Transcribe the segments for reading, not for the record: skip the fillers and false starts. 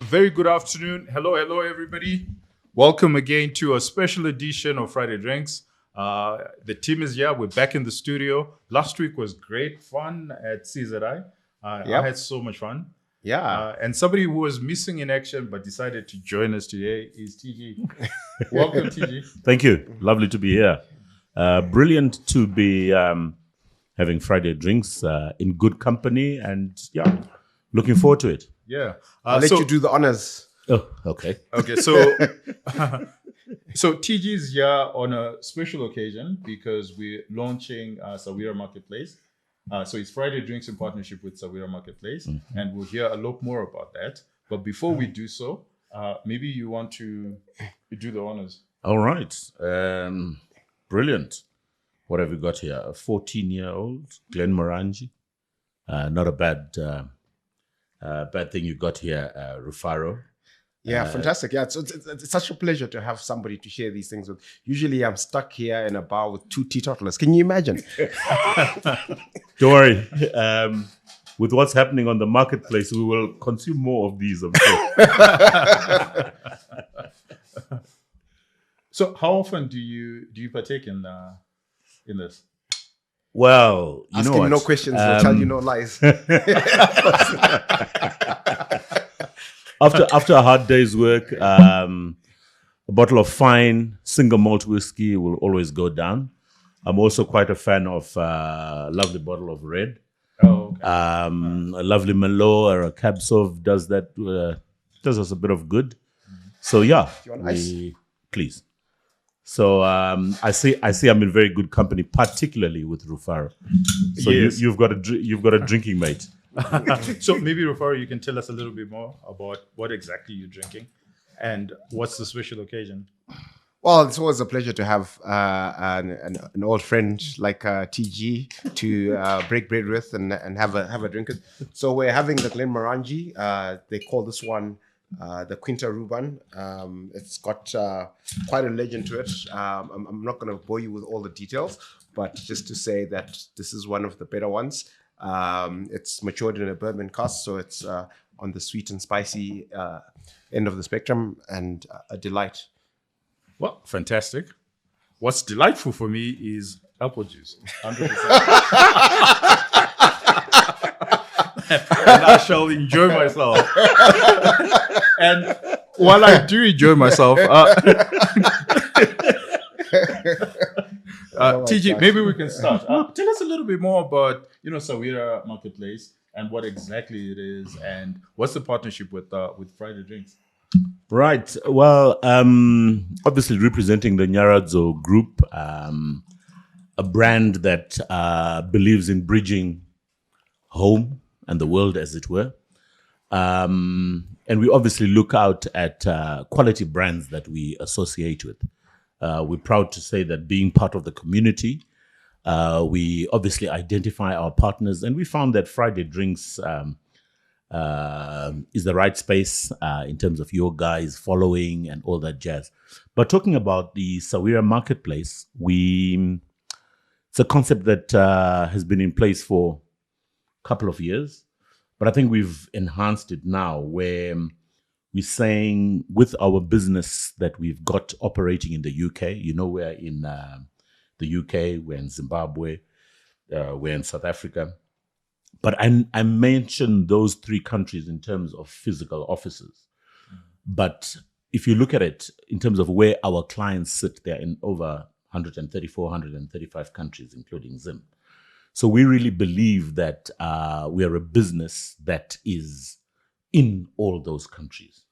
Very good afternoon. Hello, everybody. Welcome again to a special edition of Friday Drinks. The team is here. We're back in the studio. Last week was great fun at CZI. I had so much fun. Yeah. And somebody who was missing in action but decided to join us today is TG. Welcome, TG. Thank you. Lovely to be here. Brilliant to be having Friday Drinks in good company, and looking forward to it. Yeah. I'll let you do the honors. Oh, okay. Okay, so so TG is here on a special occasion because we're launching Sawira Marketplace. So it's Friday Drinks in partnership with Sawira Marketplace, and we'll hear a lot more about that. But before we do so, maybe you want to do the honors. All right. Brilliant. What have we got here? A 14-year-old Glenn Morangi. Not a bad thing you got here, Rufaro. Yeah, fantastic. Yeah, it's such a pleasure to have somebody to share these things with. Usually I'm stuck here in a bar with two teetotalers. Can you imagine? Don't worry. With what's happening on the marketplace, we will consume more of these, I'm sure. So how often do you partake in this? Well, you Ask know him what? no questions, he'll tell you no lies. After a hard day's work, a bottle of fine single malt whiskey will always go down. I'm also quite a fan of a lovely bottle of red. Oh, okay. A lovely Merlot or a Cab Sauv does us a bit of good. So yeah, you want ice? Please. So I see I'm in very good company, particularly with Rufaro. So Yes. you've got a drinking mate. So maybe, Rufaro, you can tell us a little bit more about what exactly you're drinking and what's the special occasion. Well, it's always a pleasure to have an old friend like TG to break bread with and have a drink with. So we're having the Glen Morangi. They call this one the Quinta Ruban. It's got quite a legend to it. I'm not going to bore you with all the details, but just to say that this is one of the better ones. It's matured in a bourbon cask, so it's on the sweet and spicy end of the spectrum, and a delight. Well, fantastic. What's delightful for me is apple juice. 100%. And I shall enjoy myself. And while I do enjoy myself, TG, maybe we can start. Tell us a little bit more about, Sawira Marketplace and what exactly it is, and what's the partnership with Friday Drinks. Right. Well, obviously representing the Nyaradzo Group, a brand that believes in bridging home and the world, as it were. And we obviously look out at quality brands that we associate with. We're proud to say that being part of the community, we obviously identify our partners, and we found that Friday Drinks is the right space in terms of your guys following and all that jazz. But talking about the Sawira Marketplace, it's a concept that has been in place for a couple of years, but I think we've enhanced it now, where we're saying with our business that we've got operating in the UK. We're in the UK, we're in Zimbabwe, we're in South Africa. But I mentioned those three countries in terms of physical offices. But if you look at it in terms of where our clients sit, they're in over 134, 135 countries, including Zim. So we really believe that we are a business that is in all those countries.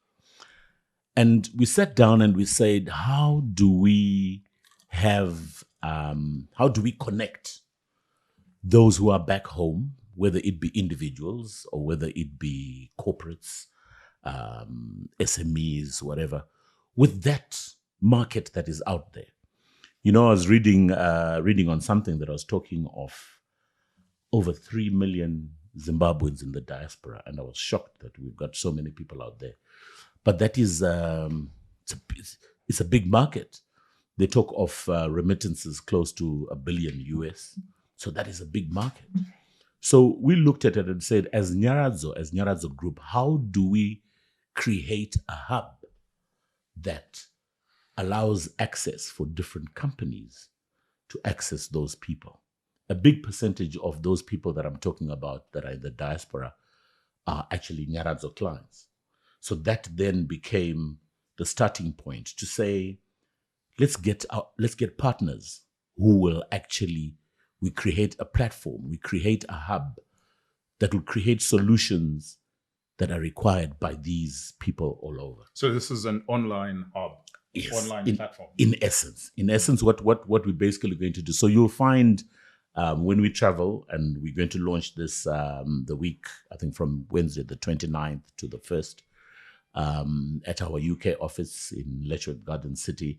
And we sat down and we said, how do we connect those who are back home, whether it be individuals or whether it be corporates, SMEs, whatever, with that market that is out there. I was reading on something that I was talking of over 3 million Zimbabweans in the diaspora, and I was shocked that we've got so many people out there. But that is it's a big market. They talk of remittances close to $1 billion US, so that is a big market. So we looked at it and said, as Nyaradzo Group, how do we create a hub that allows access for different companies to access those people. A big percentage of those people that I'm talking about that are in the diaspora are actually Nyaradzo clients. So that then became the starting point to say, let's get partners who will actually, we create a platform, we create a hub that will create solutions that are required by these people all over. So this is an online hub, online platform. In essence, what we're basically going to do. So you'll find when we travel, and we're going to launch this the week, I think from Wednesday, the 29th to the 1st, at our UK office in Letchworth Garden City,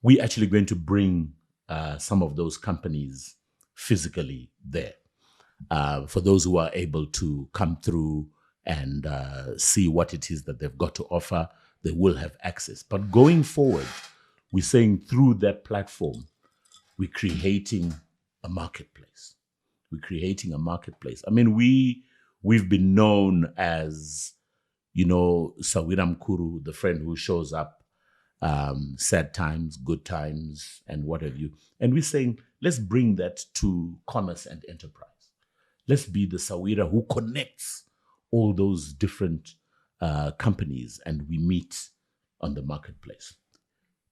we're actually going to bring some of those companies physically there. For those who are able to come through and see what it is that they've got to offer, they will have access. But going forward, we're saying through that platform, we're creating a marketplace. We're creating a marketplace. I mean, we've been known as, Sawira Mkuru, the friend who shows up, sad times, good times, and what have you. And we're saying, let's bring that to commerce and enterprise. Let's be the Sawira who connects all those different companies, and we meet on the marketplace.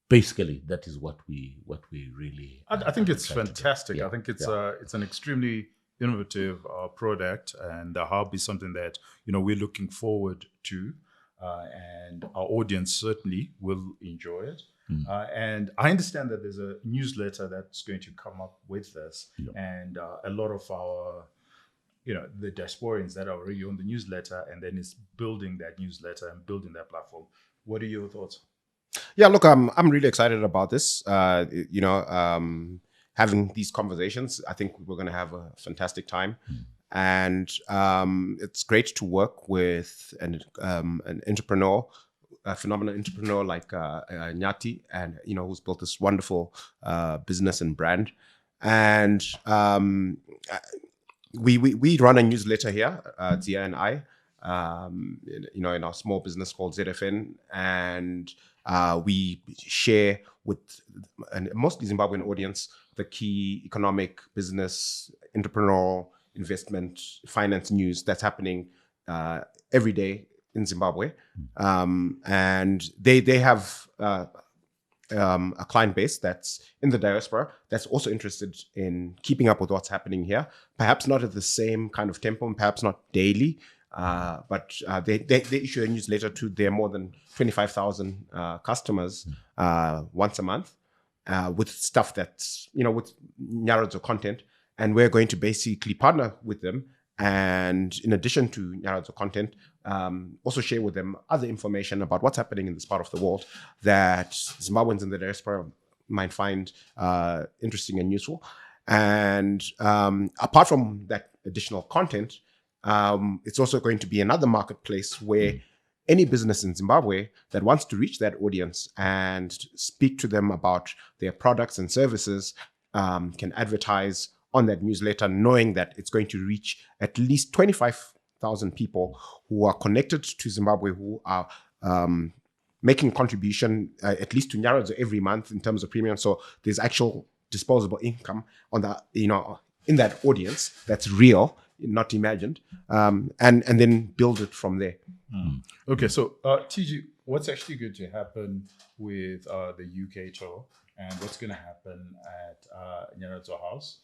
Basically, that is what we really. I think it's fantastic. I think it's an extremely innovative product, and the hub is something that we're looking forward to, and our audience certainly will enjoy it. And I understand that there's a newsletter that's going to come up with this, and a lot of our the diasporians that are already on the newsletter, and then it's building that newsletter and building that platform. What are your thoughts? Yeah, look, I'm really excited about this. Having these conversations, I think we're going to have a fantastic time, and it's great to work with an entrepreneur, a phenomenal entrepreneur like Nyati, and who's built this wonderful business and brand. And we run a newsletter here, Zia and I, in our small business called ZFN, and we share with mostly Zimbabwean audience the key economic, business, entrepreneurial, investment, finance news that's happening every day in Zimbabwe. And they have a client base that's in the diaspora that's also interested in keeping up with what's happening here. Perhaps not at the same kind of tempo, and perhaps not daily, but they issue a newsletter to their more than 25,000 customers once a month with stuff that's, with Nyaradzo content. And we're going to basically partner with them. And in addition to Nyaradzo content, also share with them other information about what's happening in this part of the world that Zimbabweans in the diaspora might find interesting and useful. And apart from that additional content, it's also going to be another marketplace where any business in Zimbabwe that wants to reach that audience and speak to them about their products and services can advertise on that newsletter, knowing that it's going to reach at least 25,000 people who are connected to Zimbabwe, who are making contribution at least to Nyaradzo every month in terms of premium. So there's actual disposable income on the in that audience that's real, not imagined, and then build it from there. Okay, so TG, what's actually going to happen with the UK tour, and what's going to happen at Nyaradzo House?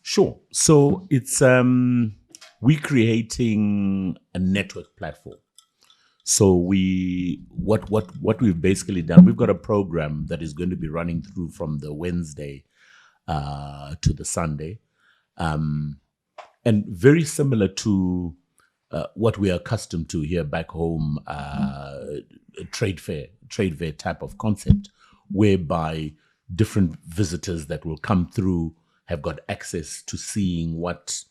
Sure. So it's we're creating a network platform. So what we've basically done, we've got a program that is going to be running through from the Wednesday to the Sunday, and very similar to what we are accustomed to here back home, a trade fair type of concept, whereby different visitors that will come through have got access to seeing what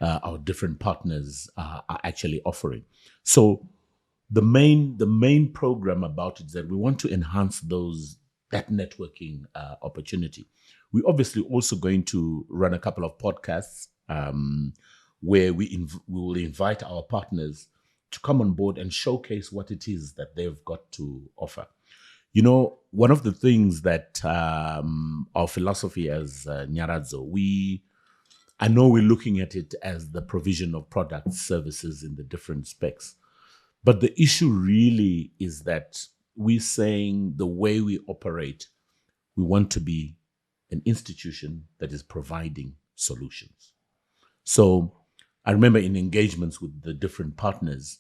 our different partners are actually offering. So the main program about it is that we want to enhance that networking opportunity. We're obviously also going to run a couple of podcasts where we will invite our partners to come on board and showcase what it is that they've got to offer. You know, one of the things that our philosophy as Nyaradzo, I know we're looking at it as the provision of products, services in the different specs. But the issue really is that we're saying the way we operate, we want to be an institution that is providing solutions. So I remember in engagements with the different partners,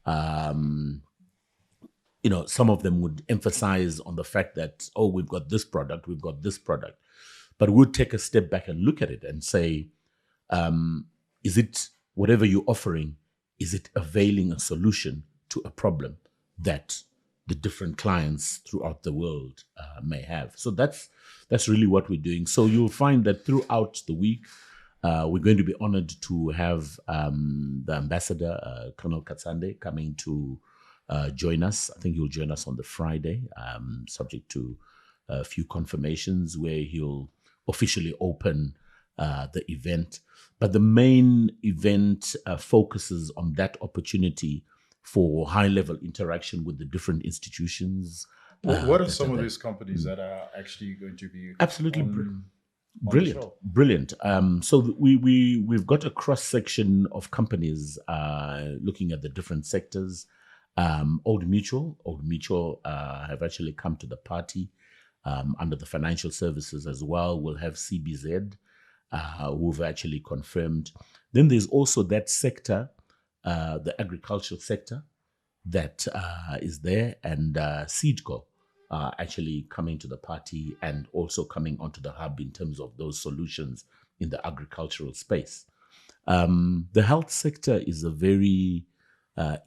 you know, some of them would emphasize on the fact that, oh, we've got this product. But we'll take a step back and look at it and say, is it, whatever you're offering, is it availing a solution to a problem that the different clients throughout the world may have? So that's really what we're doing. So you'll find that throughout the week, we're going to be honored to have the ambassador, Colonel Katsande, coming to join us. I think he'll join us on the Friday, subject to a few confirmations, where he'll officially open the event. But the main event focuses on that opportunity for high-level interaction with the different institutions. What are some of these companies that are actually going to be absolutely brilliant? So we've got a cross-section of companies looking at the different sectors. Old Mutual have actually come to the party under the financial services as well. We'll have CBZ, who've actually confirmed. Then there's also that sector, the agricultural sector, that is there, and Seedco actually coming to the party and also coming onto the hub in terms of those solutions in the agricultural space. The health sector is a very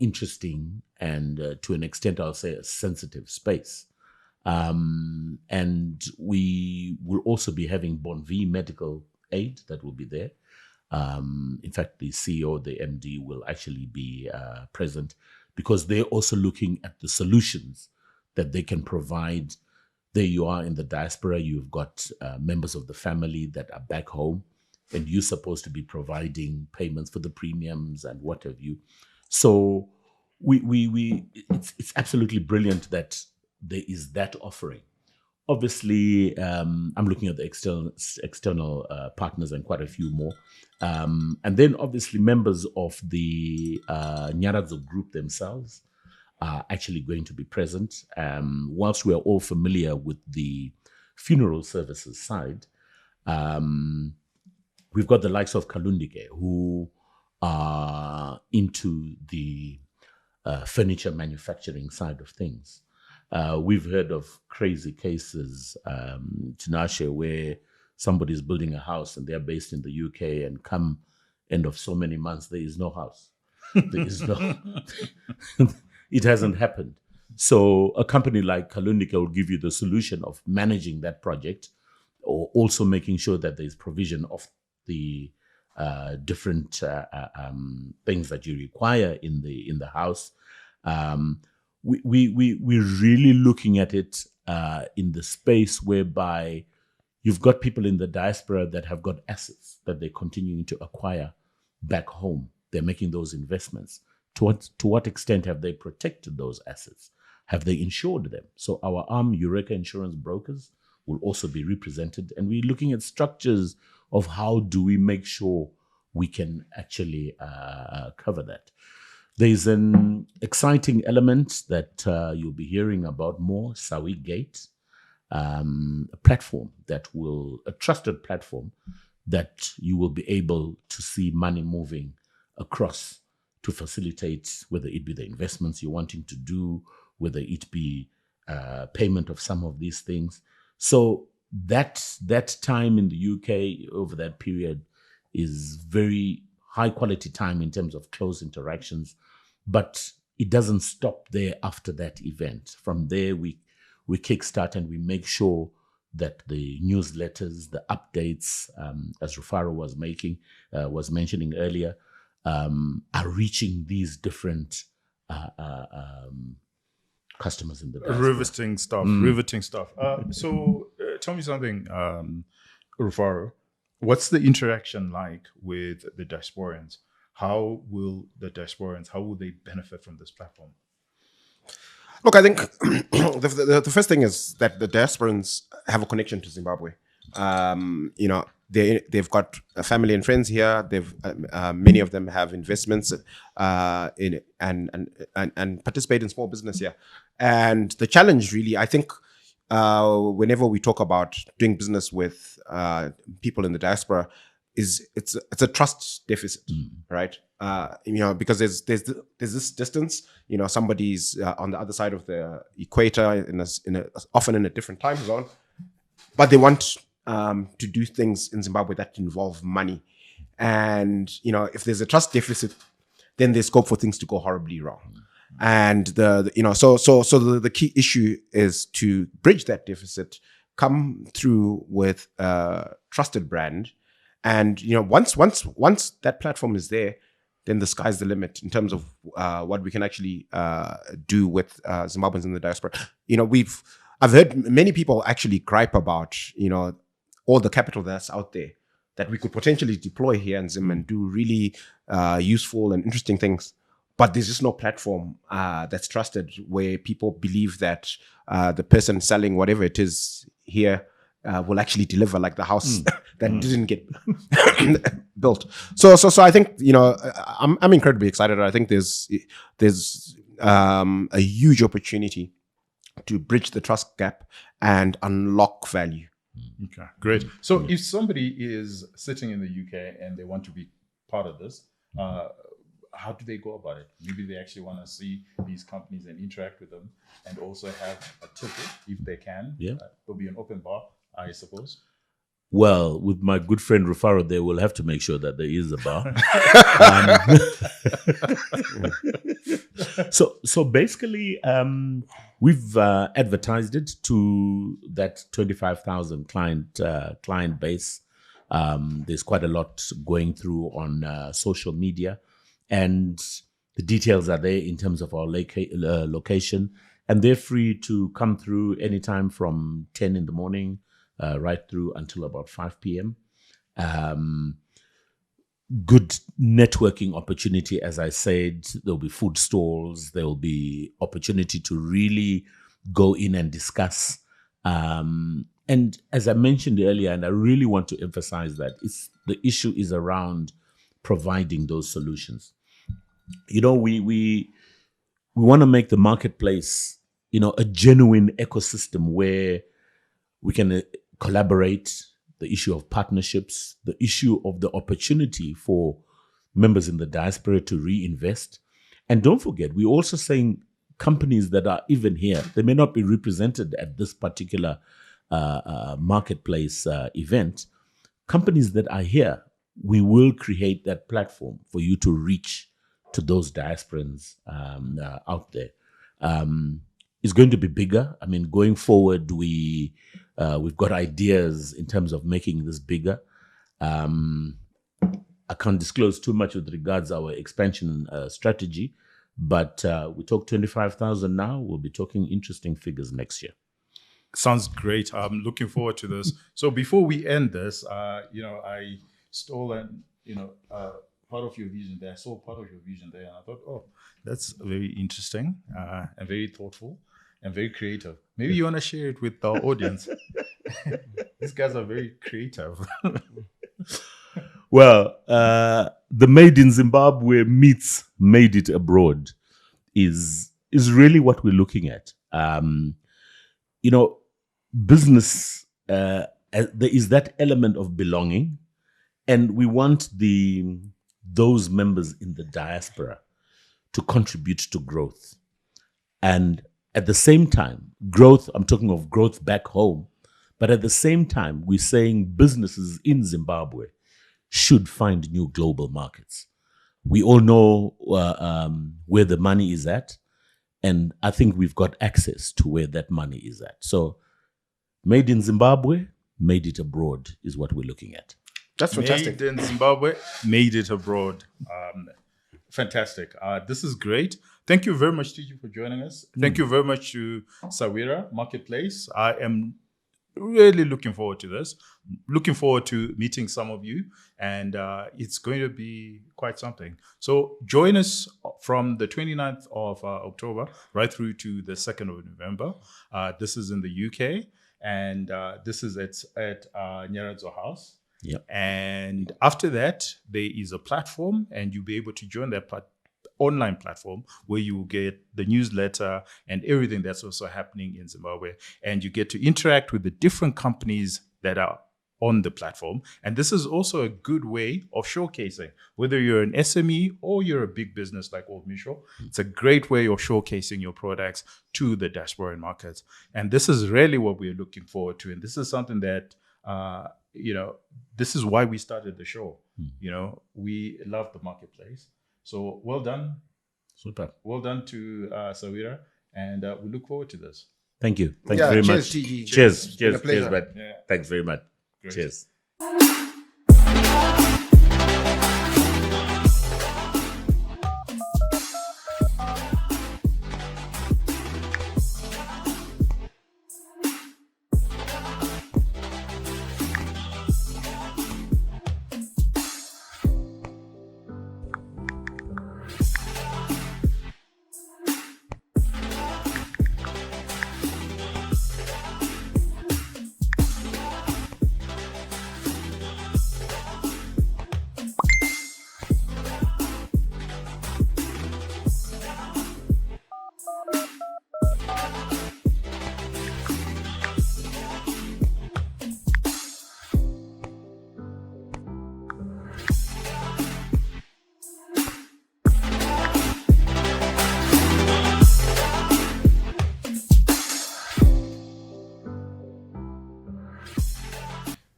interesting and to an extent, I'll say, a sensitive space. And we will also be having Bonvi Medical Aid that will be there. In fact, the CEO, the MD will actually be present, because they're also looking at the solutions that they can provide. There you are in the diaspora, you've got members of the family that are back home, and you're supposed to be providing payments for the premiums and what have you. So it's absolutely brilliant that there is that offering. Obviously, I'm looking at the external partners and quite a few more. And then obviously members of the Nyaradzo Group themselves are actually going to be present. Whilst we are all familiar with the funeral services side, we've got the likes of Kalundike, who are into the furniture manufacturing side of things. We've heard of crazy cases, Tinashe, where somebody's building a house and they're based in the UK, and come end of so many months, there is no house. There is no, it hasn't happened. So a company like Kalundika will give you the solution of managing that project, or also making sure that there's provision of the different things that you require in the house. We're really looking at it in the space whereby you've got people in the diaspora that have got assets that they're continuing to acquire back home. They're making those investments. To what extent have they protected those assets? Have they insured them? So our arm, Eureka Insurance Brokers, will also be represented. And we're looking at structures of how do we make sure we can actually cover that. There's an exciting element that you'll be hearing about more, Sawi Gate, a platform that will, a trusted platform that you will be able to see money moving across to facilitate, whether it be the investments you're wanting to do, whether it be payment of some of these things. So that time in the UK over that period is very high quality time in terms of close interactions, but it doesn't stop there after that event. From there, we kickstart and we make sure that the newsletters, the updates, as Rufaro was mentioning earlier, are reaching these different customers in the diaspora. Riveting stuff. So tell me something, Rufaro. What's the interaction like with the diasporans? how will the diasporans, how will they benefit from this platform? Look, I think the first thing is that the diasporans have a connection to Zimbabwe. They've got a family and friends here. Many of them have investments in it and participate in small business here. And the challenge, really, I think, whenever we talk about doing business with people in the diaspora, is it's a trust deficit, right? Because there's this distance. Somebody's on the other side of the equator, often in a different time zone, but they want to do things in Zimbabwe that involve money. And if there's a trust deficit, then there's scope for things to go horribly wrong. And the key issue is to bridge that deficit, come through with a trusted brand. And once that platform is there, then the sky's the limit in terms of what we can actually do with Zimbabweans in the diaspora. I've heard many people actually gripe about all the capital that's out there that we could potentially deploy here in Zim and do really useful and interesting things. But there's just no platform that's trusted where people believe that the person selling whatever it is here will actually deliver, like the house that didn't get built. So I think I'm incredibly excited. I think there's a huge opportunity to bridge the trust gap and unlock value. Okay, great. So if somebody is sitting in the UK and they want to be part of this, how do they go about it? Maybe they actually want to see these companies and interact with them, and also have a ticket if they can. Yeah, there'll be an open bar, I suppose. Well, with my good friend Rufaro, they will have to make sure that there is a bar. So basically, we've advertised it to that 25,000 client base. There's quite a lot going through on social media, and the details are there in terms of our location, and they're free to come through anytime from 10 in the morning right through until about 5 p.m. Good networking opportunity, as I said. There'll be food stalls. There'll be opportunity to really go in and discuss. And as I mentioned earlier, and I really want to emphasize that, the issue is around providing those solutions. We want to make the marketplace, a genuine ecosystem where we can collaborate, the issue of partnerships, the issue of the opportunity for members in the diaspora to reinvest. And don't forget, we're also saying companies that are even here, they may not be represented at this particular marketplace event. Companies that are here, we will create that platform for you to reach to those diasporans out there. It's going to be bigger. I mean, going forward, we've got ideas in terms of making this bigger. I can't disclose too much with regards our expansion strategy, but we talk 25,000 now. We'll be talking interesting figures next year. Sounds great. I'm looking forward to this. So before we end this, I stole part of your vision there. I saw part of your vision there, and I thought, oh, that's very interesting and very thoughtful and very creative. Maybe you want to share it with our audience. These guys are very creative. Well, the Made in Zimbabwe meets Made It Abroad is really what we're looking at. Business, there is that element of belonging, and we want those members in the diaspora to contribute to growth. And at the same time, growth, I'm talking of growth back home, but at the same time, we're saying businesses in Zimbabwe should find new global markets. We all know where the money is at, and I think we've got access to where that money is at. So, Made in Zimbabwe, Made It Abroad is what we're looking at. That's fantastic. Made in Zimbabwe, Made It Abroad. Fantastic. This is great. Thank you very much, TG, for joining us. Thank you very much to Sahwira Marketplace. I am really looking forward to this. Looking forward to meeting some of you, and it's going to be quite something. So join us from the 29th of October right through to the 2nd of November. This is in the UK, and this is at Nyaradzo House. Yep. And after that, there is a platform, and you'll be able to join that online platform where you will get the newsletter and everything that's also happening in Zimbabwe. And you get to interact with the different companies that are on the platform. And this is also a good way of showcasing, whether you're an SME or you're a big business like Old Mutual. It's a great way of showcasing your products to the diaspora markets. And this is really what we're looking forward to. And this is something that, this is why we started the show. We love the marketplace. So well done. Super. Well done to Sawira. And we look forward to this. Thank you. Thank you very cheers, much. TG. Cheers. Been a pleasure. Cheers, man. Yeah. Thanks very much. Great. Cheers.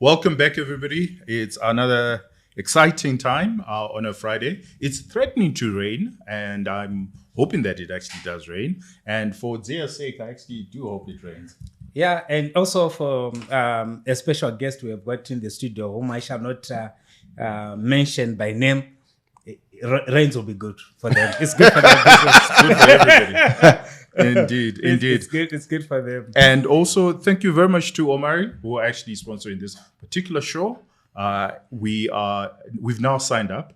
Welcome back, everybody. It's another exciting time on a Friday. It's threatening to rain, and I'm hoping that it actually does rain. And for Zia's sake, I actually do hope it rains. Yeah, and also for a special guest we have got in the studio, whom I shall not mention by name. Rains will be good for them. It's good for them. It's good for everybody. Indeed. It's good for them. And also, thank you very much to Omari, who are actually sponsoring this particular show. We've now signed up.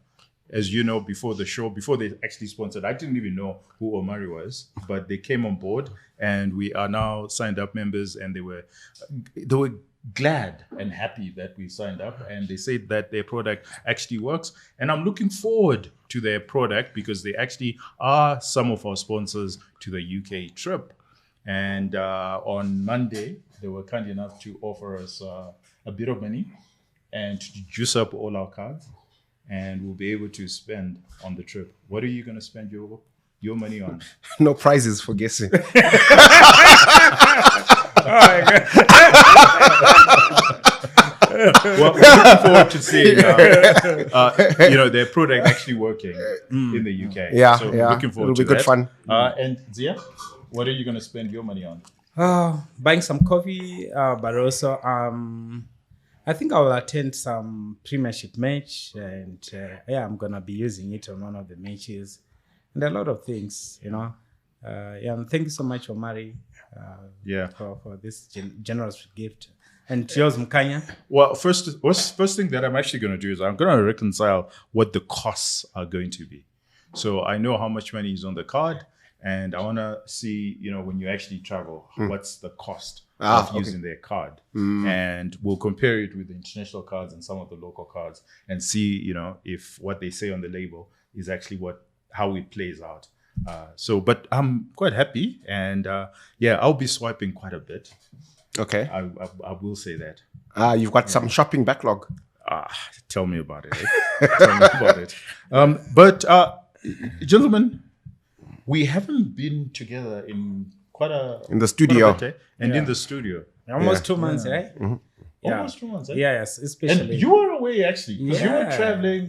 As you know, before the show, before they actually sponsored, I didn't even know who Omari was, but they came on board, and we are now signed up members, and they were glad and happy that we signed up, and they said that their product actually works. And I'm looking forward to their product because they actually are some of our sponsors to the UK trip. And on Monday, they were kind enough to offer us a bit of money and to juice up all our cards, and we'll be able to spend on the trip. What are you going to spend your money on? No prizes for guessing. Well, we're looking forward to seeing their product actually working in the UK. Yeah, so yeah. Looking forward It'll be to good that. fun. And Zia, what are you going to spend your money on? Buying some coffee, but also I think I will attend some Premiership match, and I'm gonna be using it on one of the matches, and a lot of things, and thank you so much, Omari, for this generous gift. And yours, Mkanya? Well, first thing that I'm actually going to do is I'm going to reconcile what the costs are going to be. So I know how much money is on the card, and I want to see, when you actually travel, what's the cost of using their card. And we'll compare it with the international cards and some of the local cards and see, if what they say on the label is actually how it plays out. But I'm quite happy, and I'll be swiping quite a bit. Okay. I will say that. You've got some shopping backlog. Tell me about it. Tell me about it. But gentlemen, we haven't been together in in the studio. In the studio. Almost 2 months, right? Mm-hmm. Yeah. Almost 2 months. Yes, especially. And you were away actually, because you were traveling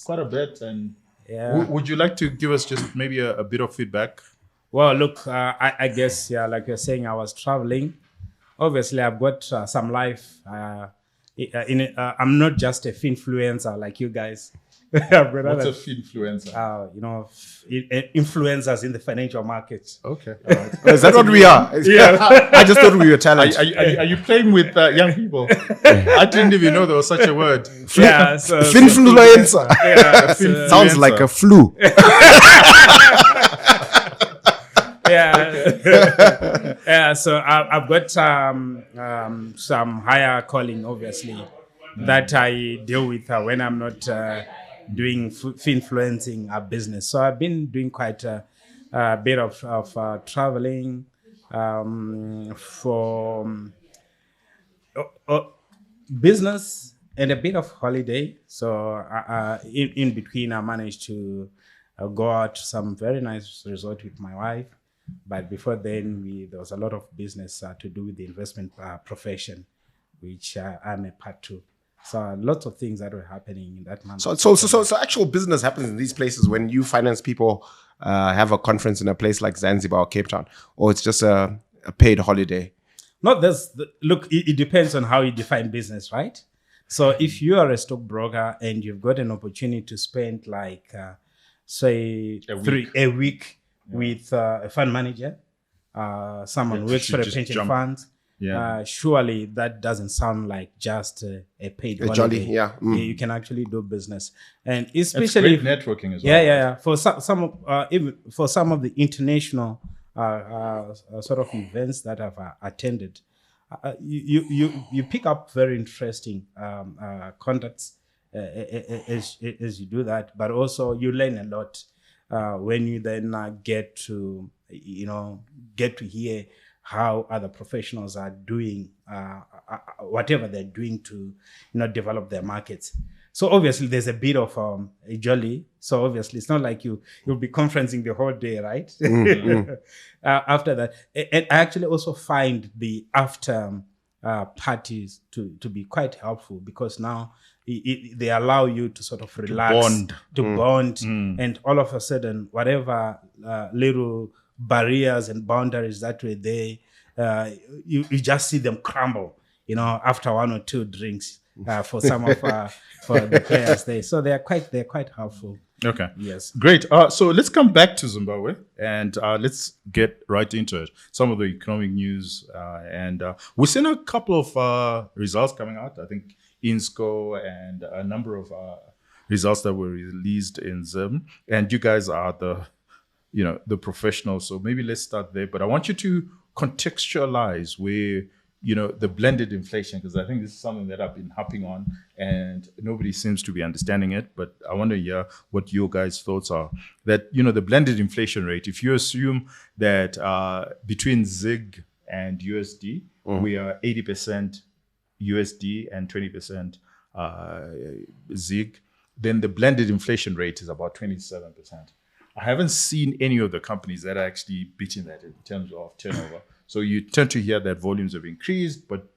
quite a bit. And would you like to give us just maybe a bit of feedback? Well, look, I guess, like you're saying, I was traveling. Obviously, I've got some life I'm not just a finfluencer like you guys. I've got What's other, a finfluencer? influencers in the financial market. Okay. All right. Is that what we are? I just thought we were talent. Are you playing with young people? I didn't even know there was such a word. Yeah, so Finfluencer. yeah, Sounds like a flu. yeah. So I've got some higher calling, obviously, that I deal with when I'm not doing influencing a business. So I've been doing quite a bit of traveling for business and a bit of holiday. So in between, I managed to go out to some very nice resort with my wife. But before then, there was a lot of business to do with the investment profession, which I'm a part to. So lots of things that were happening in that month. So actual business happens in these places when you finance people have a conference in a place like Zanzibar or Cape Town, or it's just a paid holiday. Look, it depends on how you define business, right? So if you are a stockbroker and you've got an opportunity to spend like, say, a week with a fund manager, someone who works for a pension fund, surely that doesn't sound like just a paid holiday. Jolly, yeah. You can actually do business, and especially it's great networking as well. Yeah. For even for some of the international sort of events that I've attended, you pick up very interesting contacts as you do that, but also you learn a lot when you then get to hear how other professionals are doing whatever they're doing to develop their markets. So obviously there's a bit of a jolly. So obviously it's not like you'll be conferencing the whole day, right? After that, and I actually also find the after parties to be quite helpful, because now they allow you to sort of relax, to bond, and all of a sudden, whatever little barriers and boundaries that were there, you just see them crumble, after one or two drinks for some of for the players there. So they're quite helpful. Okay. Yes. Great. So let's come back to Zimbabwe and let's get right into it. Some of the economic news and we've seen a couple of results coming out. I think INSCO and a number of results that were released in Zim. And you guys are the professionals. So maybe let's start there. But I want you to contextualize where the blended inflation, because I think this is something that I've been harping on and nobody seems to be understanding it. But I want to hear what your guys' thoughts are. That, the blended inflation rate, if you assume that between ZIG and USD, we are 80% USD and 20% ZIG, then the blended inflation rate is about 27%. I haven't seen any of the companies that are actually beating that in terms of turnover. So you tend to hear that volumes have increased, but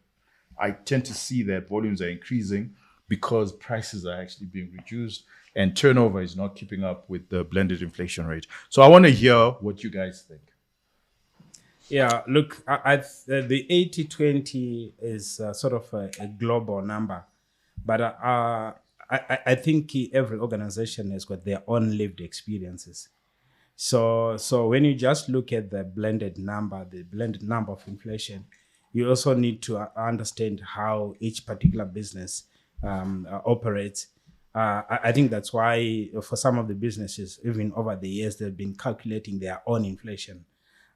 I tend to see that volumes are increasing because prices are actually being reduced and turnover is not keeping up with the blended inflation rate. So I want to hear what you guys think. Yeah, look, the 80-20 is sort of a global number, but I think every organization has got their own lived experiences. So when you just look at the blended number of inflation, you also need to understand how each particular business operates. I think that's why for some of the businesses, even over the years, they've been calculating their own inflation.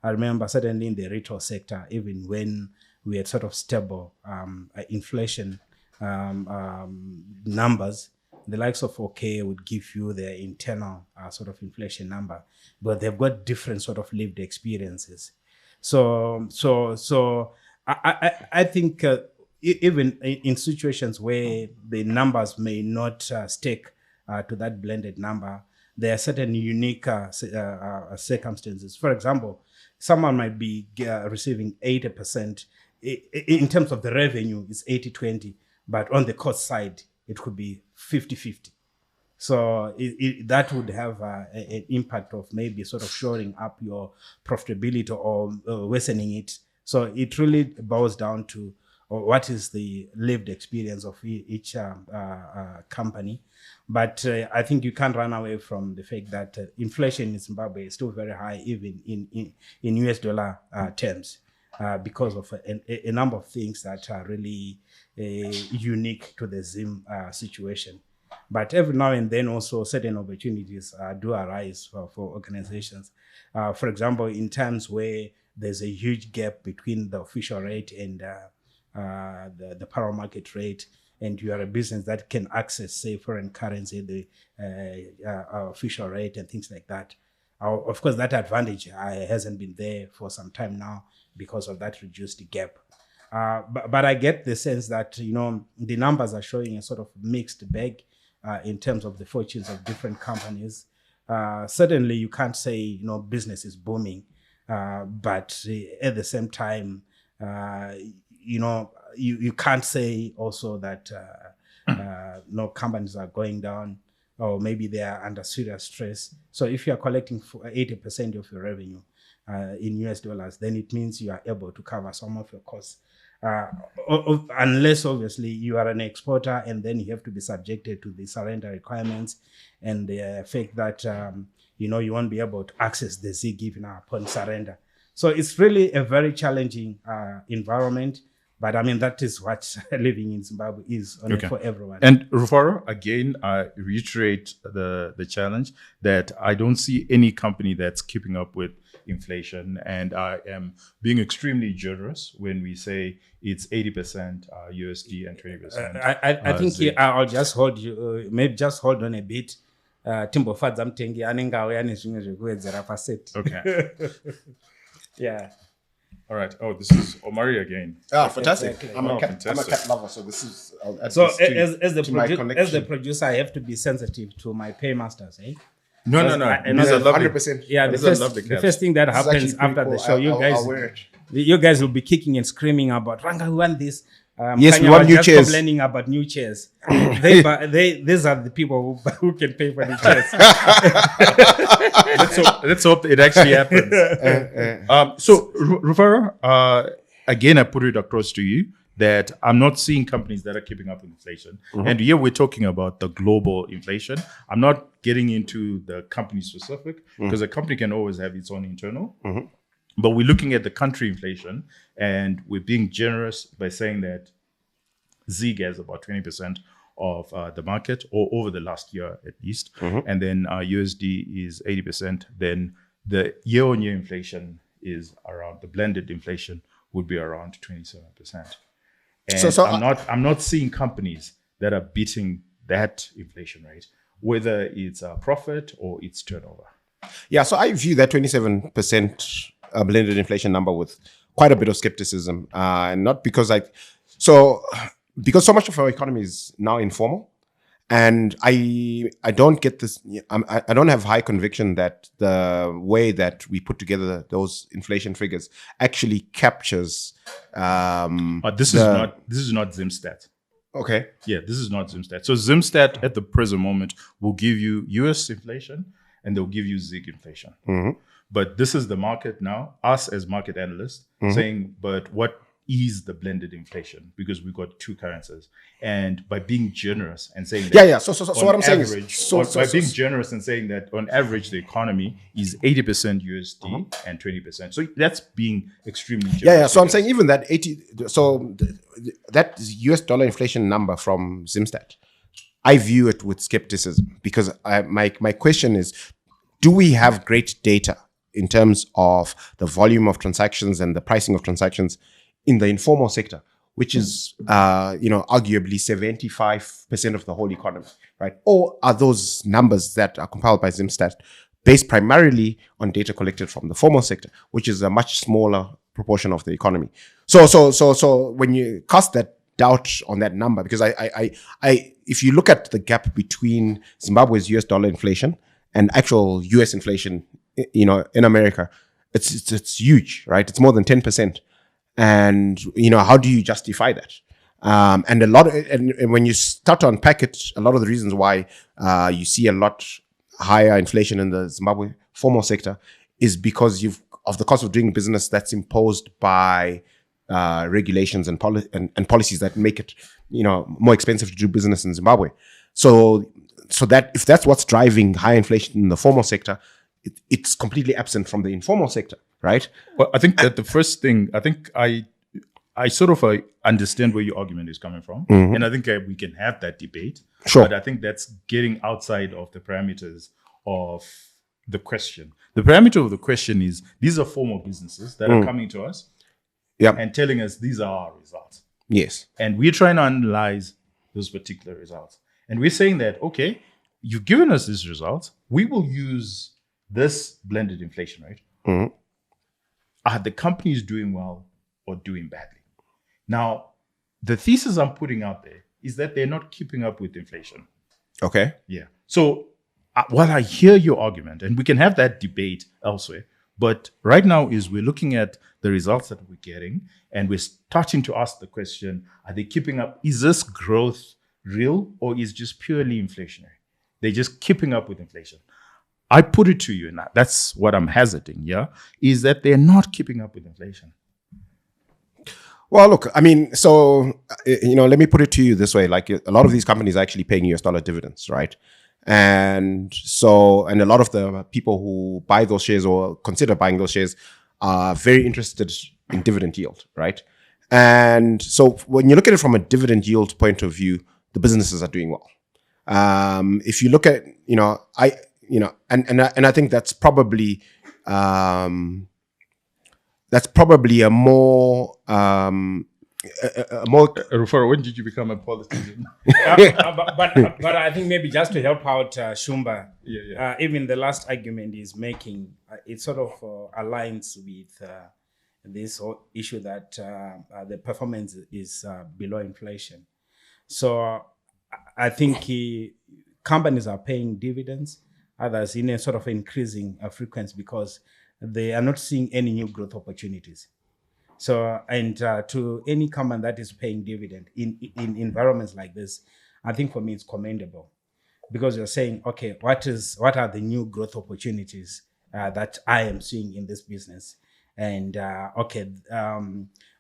I remember certainly in the retail sector, even when we had sort of stable inflation numbers, the likes of OK would give you their internal sort of inflation number, but they've got different sort of lived experiences. So I think even in situations where the numbers may not stick to that blended number, there are certain unique circumstances. For example, someone might be receiving 80%. In terms of the revenue, it's 80-20, but on the cost side, it could be 50-50. So that would have an impact of maybe sort of shoring up your profitability or worsening it. So it really boils down to or what is the lived experience of each company. But I think you can't run away from the fact that inflation in Zimbabwe is still very high, even in US dollar terms, because of a number of things that are really unique to the Zim situation. But every now and then also certain opportunities do arise for organizations. For example, in times where there's a huge gap between the official rate and the power market rate, and you are a business that can access, say, foreign currency, the official rate and things like that. Of course, that advantage hasn't been there for some time now because of that reduced gap. But I get the sense that, the numbers are showing a sort of mixed bag in terms of the fortunes of different companies. Certainly, you can't say, business is booming, but at the same time, you can't say also that no companies are going down, or maybe they are under serious stress. So if you are collecting 80% of your revenue in US dollars, then it means you are able to cover some of your costs. Unless obviously you are an exporter, and then you have to be subjected to the surrender requirements and the fact that you won't be able to access the Z given upon surrender. So it's really a very challenging environment. But I mean, that is what living in Zimbabwe is for everyone. And Rufaro, again, I reiterate the challenge that I don't see any company that's keeping up with inflation. And I am being extremely generous when we say it's 80% USD and 20%. I think I'll just hold you, maybe just hold on a bit. Timbo Fadza Mtengi anenga auya nezvimwe zvekuwedzera paseti. Okay. Yeah. All right. Oh, this is Omari again. Ah, fantastic. Exactly. I'm a fantastic. cat lover, so this is... So as the producer, I have to be sensitive to my paymasters, eh? No. These are lovely. 100%. Yeah, the first thing that happens after the show, you guys will be kicking and screaming about, Ranga, we want this. Yes, we want new chairs. Complaining about new chairs. These are the people who can pay for the chairs. Let's hope it actually happens. So, Rufaro, again, I put it across to you that I'm not seeing companies that are keeping up with inflation. Mm-hmm. And here we're talking about the global inflation. I'm not getting into the company specific because a company can always have its own internal. Mm-hmm. But we're looking at the country inflation, and we're being generous by saying that ZIG has about 20% of the market, or over the last year at least. Mm-hmm. And then USD is 80%. Then the year-on-year inflation is around, the blended inflation would be around 27%. And I'm not seeing companies that are beating that inflation rate, whether it's a profit or it's turnover. Yeah, so I view that 27% blended inflation number with quite a bit of skepticism, and not because because so much of our economy is now informal, and I don't get this. I don't have high conviction that the way that we put together those inflation figures actually captures. But this is not Zimstat. Okay. Yeah, this is not Zimstat. So Zimstat at the present moment will give you US inflation and they'll give you ZIG inflation. Mm-hmm. But this is the market now, us as market analysts saying, but what is the blended inflation? Because we've got two currencies. And by being generous and saying that... So what I'm saying is... By being generous and saying that on average, the economy is 80% USD and 20%. So that's being extremely generous. Yeah. So I'm saying even that that US dollar inflation number from Zimstat, I view it with skepticism because my question is, do we have great data in terms of the volume of transactions and the pricing of transactions in the informal sector, which is, arguably 75% of the whole economy, right? Or are those numbers that are compiled by Zimstat based primarily on data collected from the formal sector, which is a much smaller proportion of the economy? So when you cast that doubt on that number, because if you look at the gap between Zimbabwe's US dollar inflation and actual US inflation, in America, it's huge, right? It's more than 10%. And, how do you justify that? And and when you start to unpack it, a lot of the reasons why you see a lot higher inflation in the Zimbabwe formal sector is because of the cost of doing business that's imposed by regulations and policies that make it, more expensive to do business in Zimbabwe. So that if that's what's driving high inflation in the formal sector, it's completely absent from the informal sector, right? Well, I think that the first thing, I think I sort of understand where your argument is coming from. Mm-hmm. And I think we can have that debate. Sure. But I think that's getting outside of the parameters of the question. The parameter of the question is, these are formal businesses that are coming to us and telling us these are our results. Yes. And we're trying to analyze those particular results. And we're saying that, okay, you've given us these results. We will use this blended inflation rate. Mm-hmm. Are the companies doing well or doing badly? Now, the thesis I'm putting out there is that they're not keeping up with inflation. Okay. Yeah. So while I hear your argument, and we can have that debate elsewhere, but right now is we're looking at the results that we're getting, and we're starting to ask the question, are they keeping up? Is this growth real, or is just purely inflationary? They're just keeping up with inflation. I put it to you, and that's what I'm hazarding, is that they're not keeping up with inflation. Well, look, I mean, so, let me put it to you this way. Like, a lot of these companies are actually paying US dollar dividends, right? And a lot of the people who buy those shares or consider buying those shares are very interested in dividend yield, right? And so when you look at it from a dividend yield point of view, the businesses are doing well. If you look at, I think that's probably a more Rufaro, when did you become a politician? But I think maybe just to help out Shumba, even the last argument is making, it sort of aligns with this whole issue that the performance is below inflation. So I think companies are paying dividends, others in a sort of increasing frequency because they are not seeing any new growth opportunities. So, and to any company that is paying dividend in environments like this, I think for me it's commendable, because you're saying, okay, what are the new growth opportunities that I am seeing in this business, and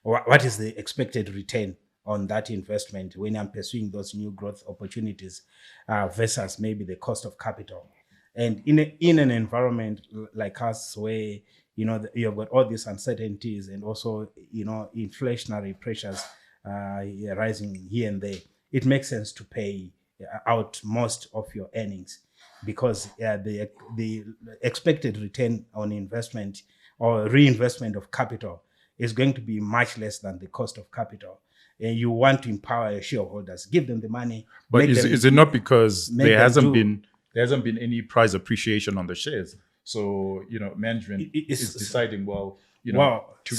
what is the expected return on that investment when I'm pursuing those new growth opportunities versus maybe the cost of capital. And in an environment like us where you've got all these uncertainties and also inflationary pressures rising here and there, it makes sense to pay out most of your earnings, because the expected return on investment or reinvestment of capital is going to be much less than the cost of capital. And you want to empower your shareholders, give them the money. But is it not because there hasn't been any price appreciation on the shares? So, management is deciding, to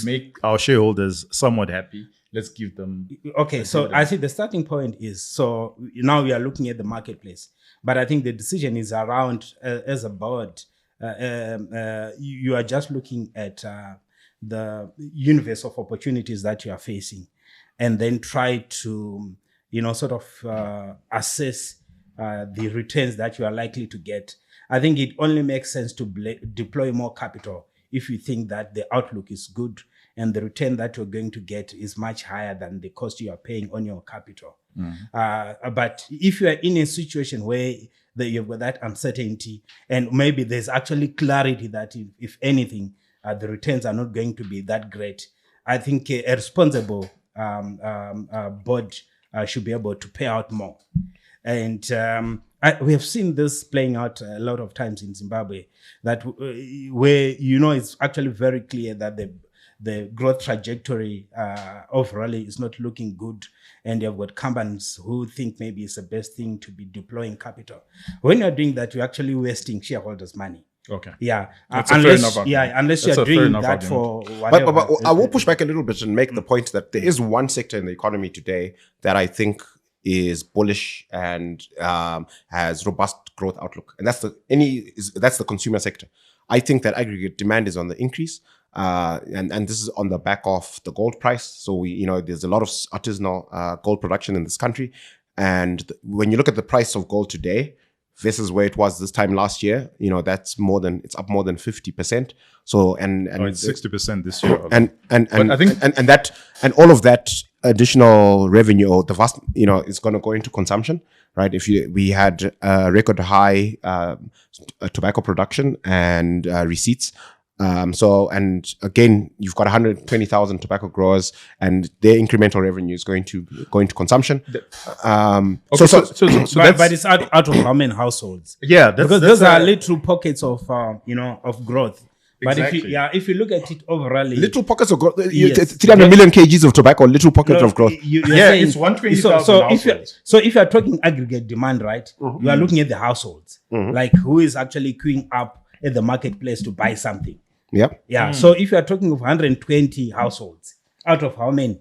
make our shareholders somewhat happy, let's give them. Okay, so I see the starting point is, so now we are looking at the marketplace. But I think the decision is around, as a board, you are just looking at the universe of opportunities that you are facing, and then try to, sort of assess the returns that you are likely to get. I think it only makes sense to deploy more capital if you think that the outlook is good and the return that you're going to get is much higher than the cost you are paying on your capital. But if you are in a situation where you've got that uncertainty and maybe there's actually clarity that if anything, the returns are not going to be that great, I think a responsible board should be able to pay out more. And we have seen this playing out a lot of times in Zimbabwe, that where it's actually very clear that the growth trajectory overall is not looking good, and you've got companies who think maybe it's the best thing to be deploying capital. When you're doing that, you're actually wasting shareholders' money. Okay. Yeah. Unless you're doing that for whatever. But I will push back a little bit and make the point that there is one sector in the economy today that I think is bullish and has robust growth outlook, and that's the consumer sector. I think that aggregate demand is on the increase, and this is on the back of the gold price. So there's a lot of artisanal gold production in this country, and when you look at the price of gold today versus where it was this time last year, that's it's up more than 50%. So and it's 60% this year. And I think and all of that additional revenue, or the vast, is going to go into consumption, right? We had record high tobacco production and receipts. And again, you've got 120,000 tobacco growers, and their incremental revenue is going to go into consumption. but it's out of how many households? Yeah, because those are little pockets of of growth. But Exactly. if you look at it overall, little pockets of growth. Yes. 300 million kgs of tobacco, little pocket of growth. You're Yeah, saying, it's 120,000 so households. if you're talking aggregate demand, right, you are looking at the households, like who is actually queuing up at the marketplace to buy something. Yep. Yeah. So if you are talking of 120 households, out of how many,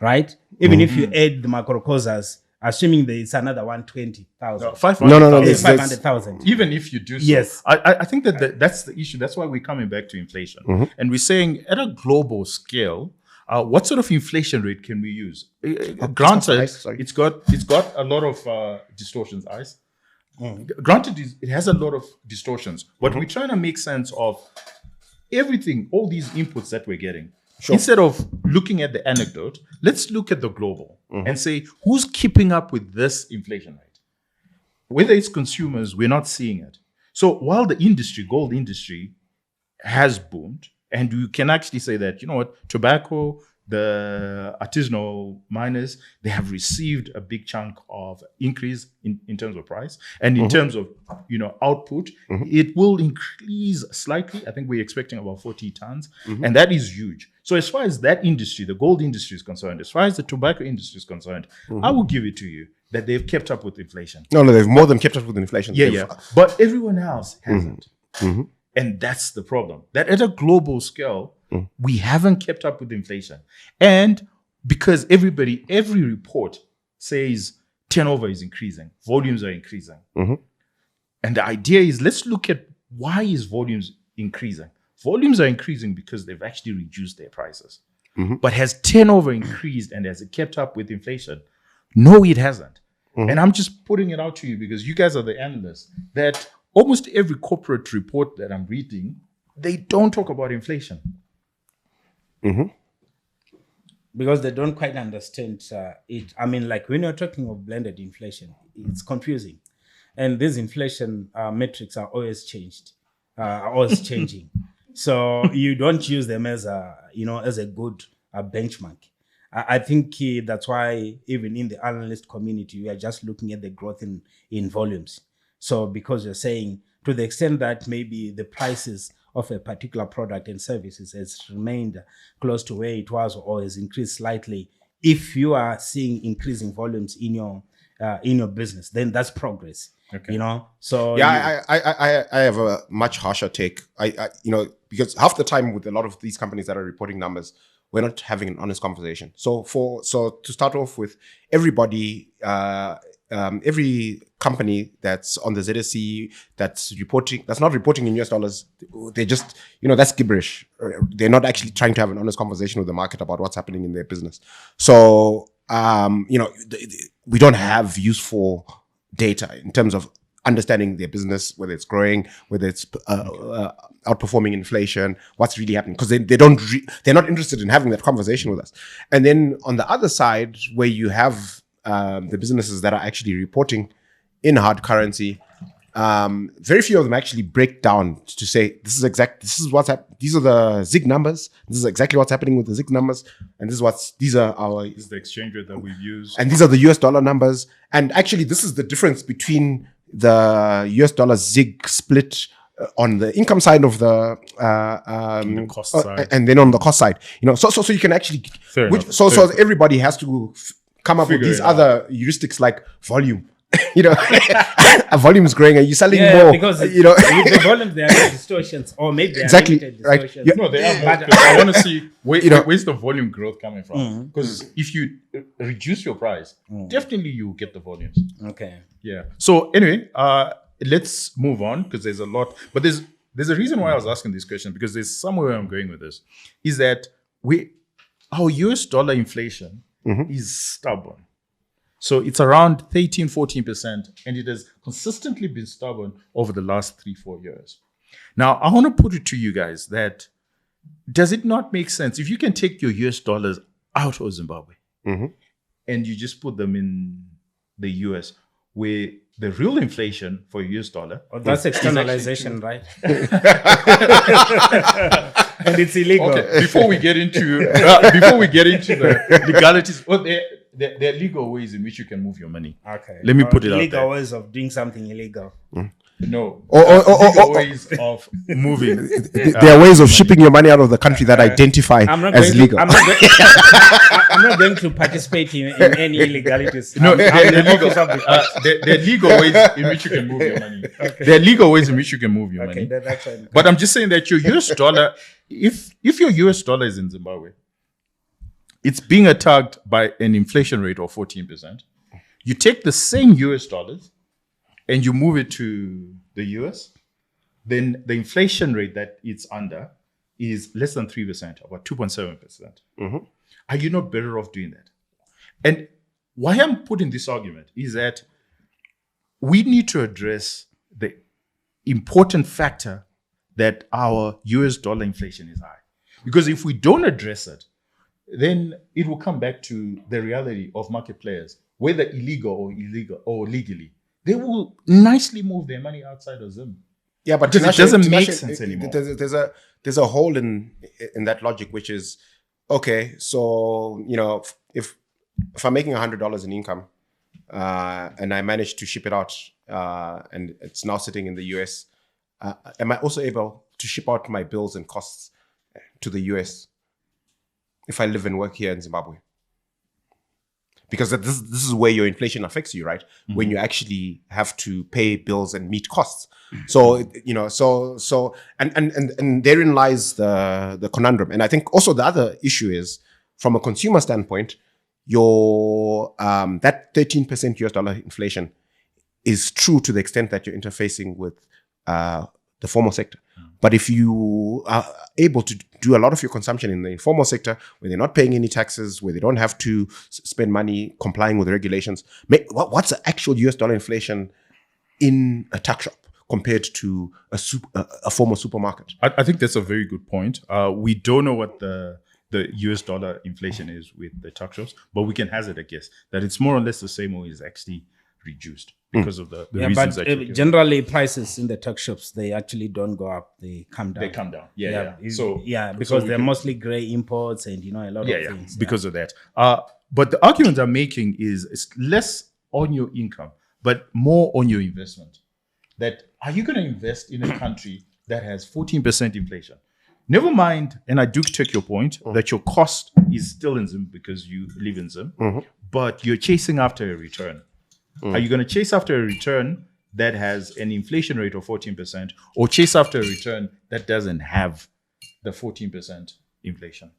right? Even if you add the macrocosas, assuming that it's another 120,000. 500,000. No. It's 500,000. Even if you do so. Yes. I think that's the issue. That's why we're coming back to inflation. And we're saying at a global scale, what sort of inflation rate can we use? Granted, ice, sorry. it's got a lot of distortions, Ice. Granted, it has a lot of distortions, but we're trying to make sense of everything, all these inputs that we're getting. Sure. Instead of looking at the anecdote, let's look at the global and say, who's keeping up with this inflation rate? Whether it's consumers, we're not seeing it. So while the gold industry has boomed, and you can actually say that, tobacco, the artisanal miners, they have received a big chunk of increase in terms of price. And in terms of, output, it will increase slightly. I think we're expecting about 40 tons. And that is huge. So as far as that industry, the gold industry is concerned, as far as the tobacco industry is concerned, I will give it to you that they've kept up with inflation. No, they've more than kept up with inflation. Yeah. But everyone else hasn't. And that's the problem. That at a global scale, we haven't kept up with inflation. And because every report says turnover is increasing, volumes are increasing. And the idea is, let's look at why is volumes increasing. Volumes are increasing because they've actually reduced their prices. But has turnover increased and has it kept up with inflation? No, it hasn't. And I'm just putting it out to you because you guys are the analysts, that almost every corporate report that I'm reading, they don't talk about inflation. Because they don't quite understand it. I mean, like when you're talking of blended inflation, it's confusing. And these inflation metrics are always changing. So you don't use them as a good benchmark. I think that's why even in the analyst community, we are just looking at the growth in volumes. So because you're saying, to the extent that maybe the prices of a particular product and services has remained close to where it was or has increased slightly, if you are seeing increasing volumes in your business, then that's progress. Okay. So I have a much harsher take. Because half the time with a lot of these companies that are reporting numbers, we're not having an honest conversation. So to start off with, everybody, every company that's on the ZSE that's not reporting in US dollars, they just, that's gibberish. They're not actually trying to have an honest conversation with the market about what's happening in their business. So, we don't have useful data in terms of understanding their business, whether it's growing, whether it's outperforming inflation, what's really happening, because they're not interested in having that conversation with us. And then on the other side, where you have the businesses that are actually reporting in hard currency, very few of them actually break down to say these are the ZIG numbers, this is exactly what's happening with the ZIG numbers, and this is the exchange rate that we've used, and these are the US dollar numbers. And actually this is the difference between the US dollar ZIG split on the income side of the cost side, and then on the cost side, so you can actually so everybody has to come up with these other heuristics like volume. A volume is growing and you're selling more because with the volume there are distortions, or maybe exactly right. No, they are more. I want to see where's the volume growth coming from, because if you reduce your price, definitely you get the volumes. Okay. Yeah. So anyway, let's move on, because there's a lot, but there's a reason why I was asking this question, because there's somewhere I'm going with this, is that our US dollar inflation is stubborn. So it's around 13, 14%, and it has consistently been stubborn over the last 3-4 years. Now, I want to put it to you guys that does it not make sense if you can take your US dollars out of Zimbabwe and you just put them in the US, where the real inflation for US dollar. Oh, that's externalization, right? And it's illegal. Okay, before we get into the legalities, well, there are legal ways in which you can move your money. Okay. Let me put it out there. Legal ways of doing something illegal. No. Legal ways of moving. There are ways of shipping your money out of the country that identify as legal. I'm not going to participate in any illegalities. No, there are legal ways in which you can move your money. Okay. There are legal ways in which you can move your money. That's fine. But I'm just saying that your US dollar, if your US dollar is in Zimbabwe, it's being attacked by an inflation rate of 14%. You take the same US dollars and you move it to the US, then the inflation rate that it's under is less than 3%, about 2.7%. Are you not better off doing that? And why I'm putting this argument is that we need to address the important factor that our US dollar inflation is high. Because if we don't address it, then it will come back to the reality of market players, whether illegal or legally. They will nicely move their money outside of Zim. Yeah, but it doesn't make sense anymore. There's a hole in that logic, which is, okay, so, if I'm making $100 in income and I manage to ship it out and it's now sitting in the US, am I also able to ship out my bills and costs to the US if I live and work here in Zimbabwe? Because this is where your inflation affects you, right? When you actually have to pay bills and meet costs. So, and therein lies the conundrum. And I think also the other issue is, from a consumer standpoint, your that 13% US dollar inflation is true to the extent that you're interfacing with the formal sector. But if you are able to do a lot of your consumption in the informal sector, where they're not paying any taxes, where they don't have to spend money complying with regulations, what's the actual US dollar inflation in a tuck shop compared to a formal supermarket? I think that's a very good point. We don't know what the US dollar inflation is with the tuck shops, but we can hazard a guess that it's more or less the same, or is actually reduced because of the reasons that you generally prices in the tuck shops, they actually don't go up, they come down. They come down. Because they're mostly gray imports and a lot of things. Because of that. But the argument I'm making is it's less on your income, but more on your investment. That are you going to invest in a country that has 14% inflation? Never mind, and I do take your point, that your cost is still in Zim because you live in Zim, but you're chasing after a return. Are you going to chase after a return that has an inflation rate of 14%, or chase after a return that doesn't have the 14% inflation?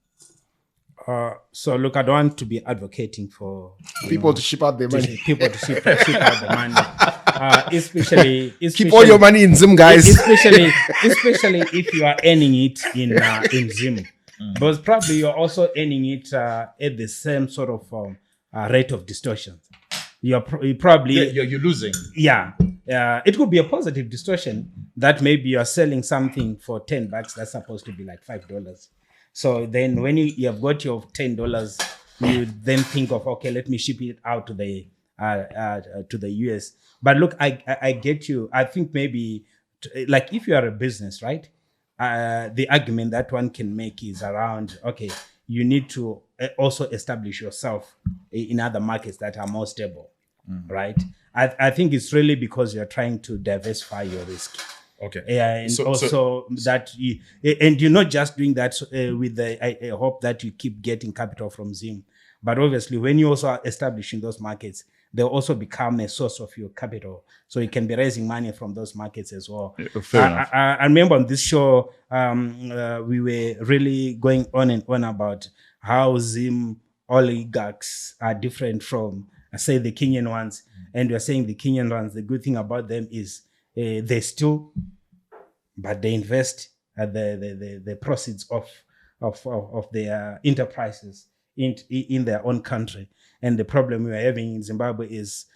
So look, I don't want to be advocating for people to ship out their money. People to ship out the money. Especially keep all your money in Zim, guys. Especially if you are earning it in Zim, because probably you're also earning it at the same sort of rate of distortion. You're probably you're losing. Yeah, it could be a positive distortion that maybe you're selling something for $10 that's supposed to be like $5. So then when you have got your $10, you then think of, okay, let me ship it out to the US. But look, I get you. I think maybe like if you are a business, right? The argument that one can make is around, okay, you need to also establish yourself in other markets that are more stable, right? I think it's really because you're trying to diversify your risk. Okay. And you're not just doing that with the hope that you keep getting capital from Zim, but obviously when you also are establishing those markets, they'll also become a source of your capital. So you can be raising money from those markets as well. Fair enough. I remember on this show, we were really going on and on about how Zim oligarchs are different from, say, the Kenyan ones. And we're saying the Kenyan ones, the good thing about them is they still, but they invest the proceeds of their enterprises in their own country. And the problem we are having in Zimbabwe is,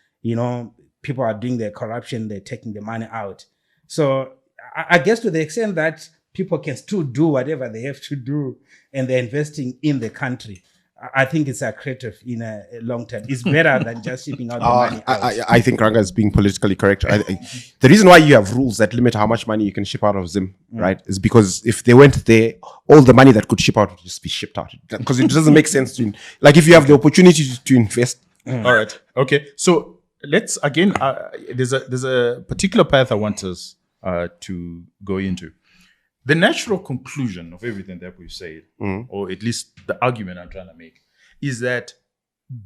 people are doing their corruption, they're taking the money out. So I guess to the extent that people can still do whatever they have to do and they're investing in the country, I think it's accretive in a long term. It's better than just shipping out the money out. I think Ranga is being politically correct. The reason why you have rules that limit how much money you can ship out of Zim, right, is because if they went there, all the money that could ship out would just be shipped out. Because it doesn't make sense to, like, if you have the opportunity to invest. All right. Okay. So let's again. There's a particular path I want us to go into. The natural conclusion of everything that we've said, or at least the argument I'm trying to make, is that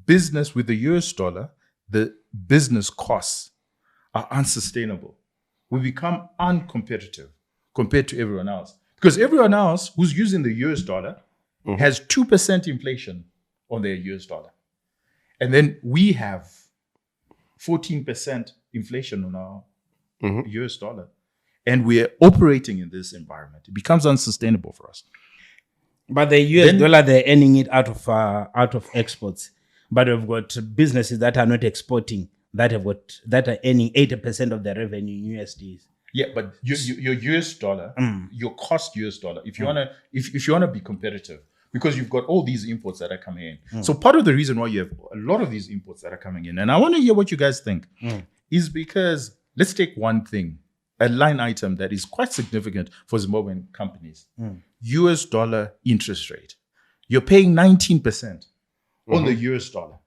business with the US dollar, the business costs are unsustainable. We become uncompetitive compared to everyone else. Because everyone else who's using the US dollar has 2% inflation on their US dollar. And then we have 14% inflation on our US dollar. And we're operating in this environment. It becomes unsustainable for us. But the US dollar, they're earning it out of exports. But we've got businesses that are not exporting that are earning 80% of their revenue in USDs. Yeah, but your US dollar, your cost US dollar, if you wanna be competitive, because you've got all these imports that are coming in. So part of the reason why you have a lot of these imports that are coming in, and I want to hear what you guys think, is because let's take one thing. A line item that is quite significant for Zimbabwean companies. US dollar interest rate. You're paying 19% on the US dollar.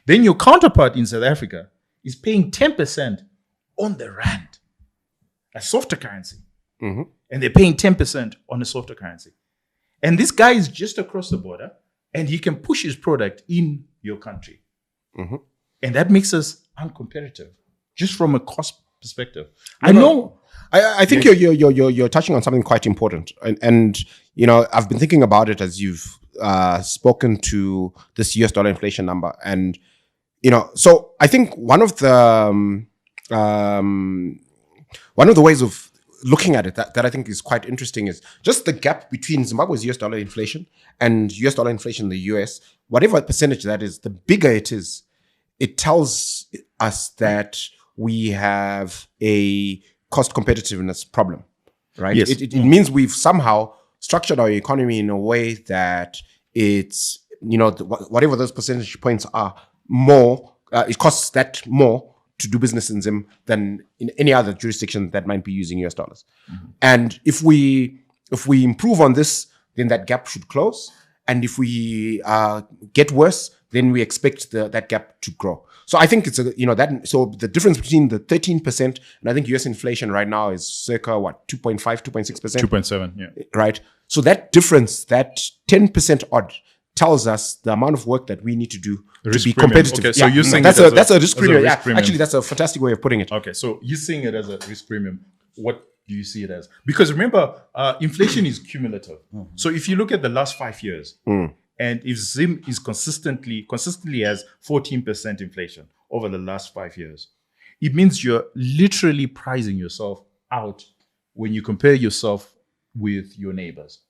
Then your counterpart in South Africa is paying 10% on the rand, a softer currency. And they're paying 10% on a softer currency. And this guy is just across the border and he can push his product in your country. And that makes us uncompetitive, just from a cost perspective. I think you're touching on something quite important, and I've been thinking about it as you've spoken to this US dollar inflation number, and so I think one of the ways of looking at it that I think is quite interesting is just the gap between Zimbabwe's US dollar inflation and US dollar inflation in the US. Whatever percentage that is, the bigger it is, it tells us that we have a cost competitiveness problem, right? Yes. It means we've somehow structured our economy in a way that it's, whatever those percentage points are, more, it costs that more to do business in Zim than in any other jurisdiction that might be using US dollars. And if we improve on this, then that gap should close. And if we get worse, then we expect that gap to grow. So I think it's so the difference between the 13% and I think US inflation right now is circa 2.5, 2.6%. 2.7, yeah. Right. So that difference, that 10% odd, tells us the amount of work that we need to do to be competitive. Okay, so you're saying that's a risk premium. Yeah, actually, that's a fantastic way of putting it. Okay, so you're seeing it as a risk premium. What do you see it as? Because remember, inflation is cumulative. So if you look at the last 5 years, and if Zim is consistently has 14% inflation over the last 5 years, it means you're literally pricing yourself out when you compare yourself with your neighbors,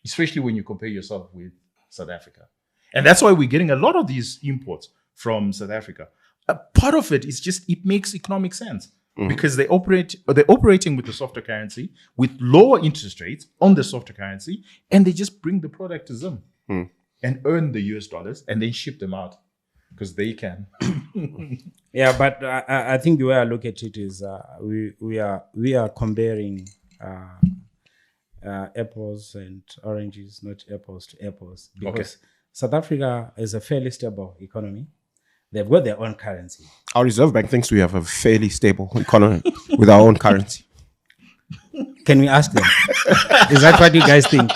especially when you compare yourself with South Africa. And that's why we're getting a lot of these imports from South Africa. A part of it is just, it makes economic sense because they're operating with the softer currency, with lower interest rates on the softer currency, and they just bring the product to Zim and earn the US dollars and then ship them out because they can. Yeah, but I think the way I look at it is we are comparing apples and oranges, not apples to apples, because South Africa is a fairly stable economy. They've got their own currency. Our Reserve Bank thinks we have a fairly stable economy with our own currency. Can we ask them? Is that what you guys think?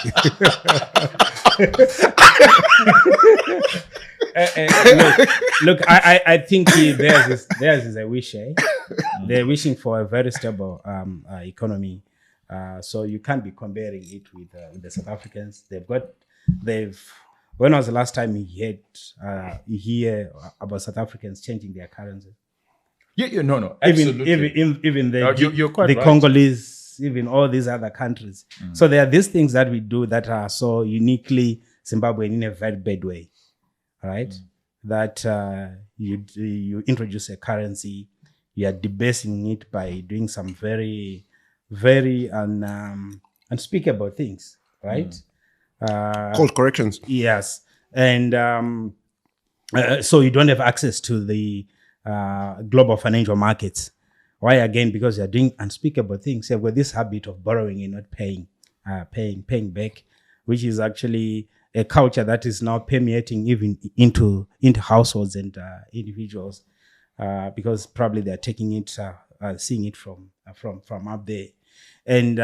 Look, I think theirs is a wish. They're wishing for a very stable economy. So you can't be comparing it with the South Africans. When was the last time you hear about South Africans changing their currency? Yeah, no, absolutely. Even you're quite the right. Congolese, even all these other countries. So there are these things that we do that are so uniquely Zimbabwean in a very bad way, right? that you introduce a currency, you are debasing it by doing some very, very unspeakable things, right? Cold corrections. Yes, and so you don't have access to the global financial markets. Why? Again, because you're doing unspeakable things. You've got this habit of borrowing and not paying back, which is actually a culture that is now permeating even into households and individuals, because probably they're taking it, seeing it from up there. And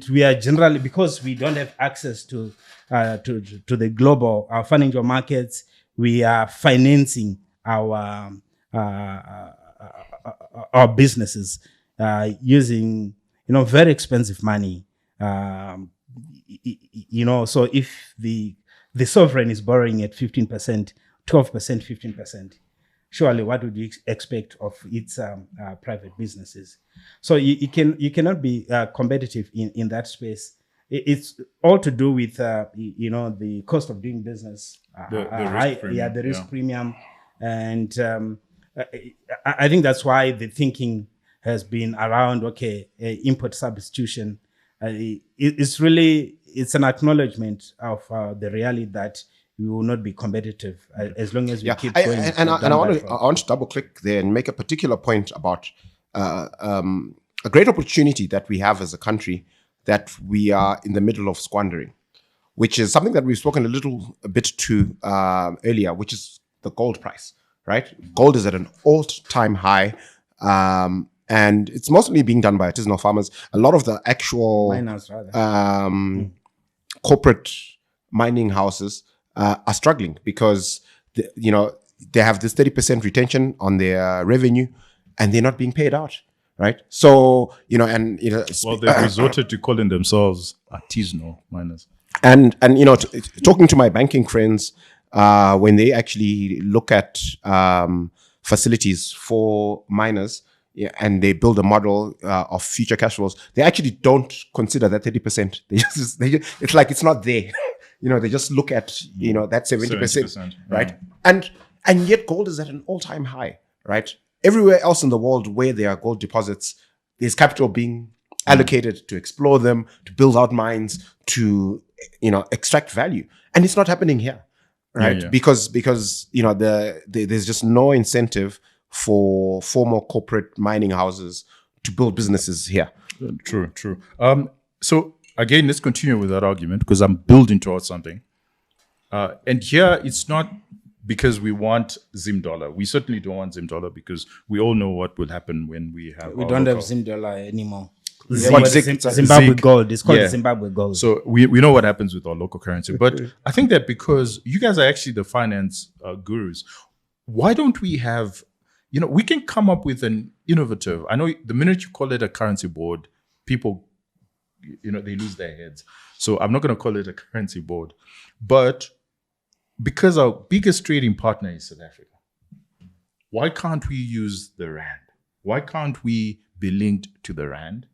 we are generally, because we don't have access to the global financial markets, we are financing our businesses using very expensive money. So if the sovereign is borrowing at 15%, 12%, 15%, surely what would you expect of its private businesses? So you cannot be competitive in that space. It's all to do with the cost of doing business, the risk premium, and I think that's why the thinking has been around import substitution. It's an acknowledgement of the reality that we will not be competitive as long as we keep going. And I want to double click there and make a particular point about a great opportunity that we have as a country that we are in the middle of squandering, which is something that we've spoken a bit to earlier, which is the gold price, right? Gold is at an all-time high, and it's mostly being done by artisanal farmers. A lot of the actual miners, rather. Corporate mining houses are struggling because they have this 30% retention on their revenue, and they're not being paid out. Right. So, well, they've resorted to calling themselves artisanal miners. And talking to my banking friends, when they actually look at facilities for miners, and they build a model of future cash flows, they actually don't consider that 30%. They just it's like it's not there. They just look at that 70%, right? And yet gold is at an all-time high, right? Everywhere else in the world where there are gold deposits, there's capital being allocated to explore them, to build out mines, to extract value, and it's not happening here, right? Because there's just no incentive for former corporate mining houses to build businesses here. True. So again, let's continue with that argument because I'm building towards something, and here it's not because we want Zim dollar. We certainly don't want Zim dollar because we all know what will happen when we have. We don't have Zim dollar anymore. Zimbabwe gold. It's called Zimbabwe gold. So we know what happens with our local currency. But I think that because you guys are actually the finance gurus, why don't we have, we can come up with an innovative, I know the minute you call it a currency board, people, they lose their heads. So I'm not going to call it a currency board. But because our biggest trading partner is South Africa, why can't we use the rand? Why can't we be linked to the rand?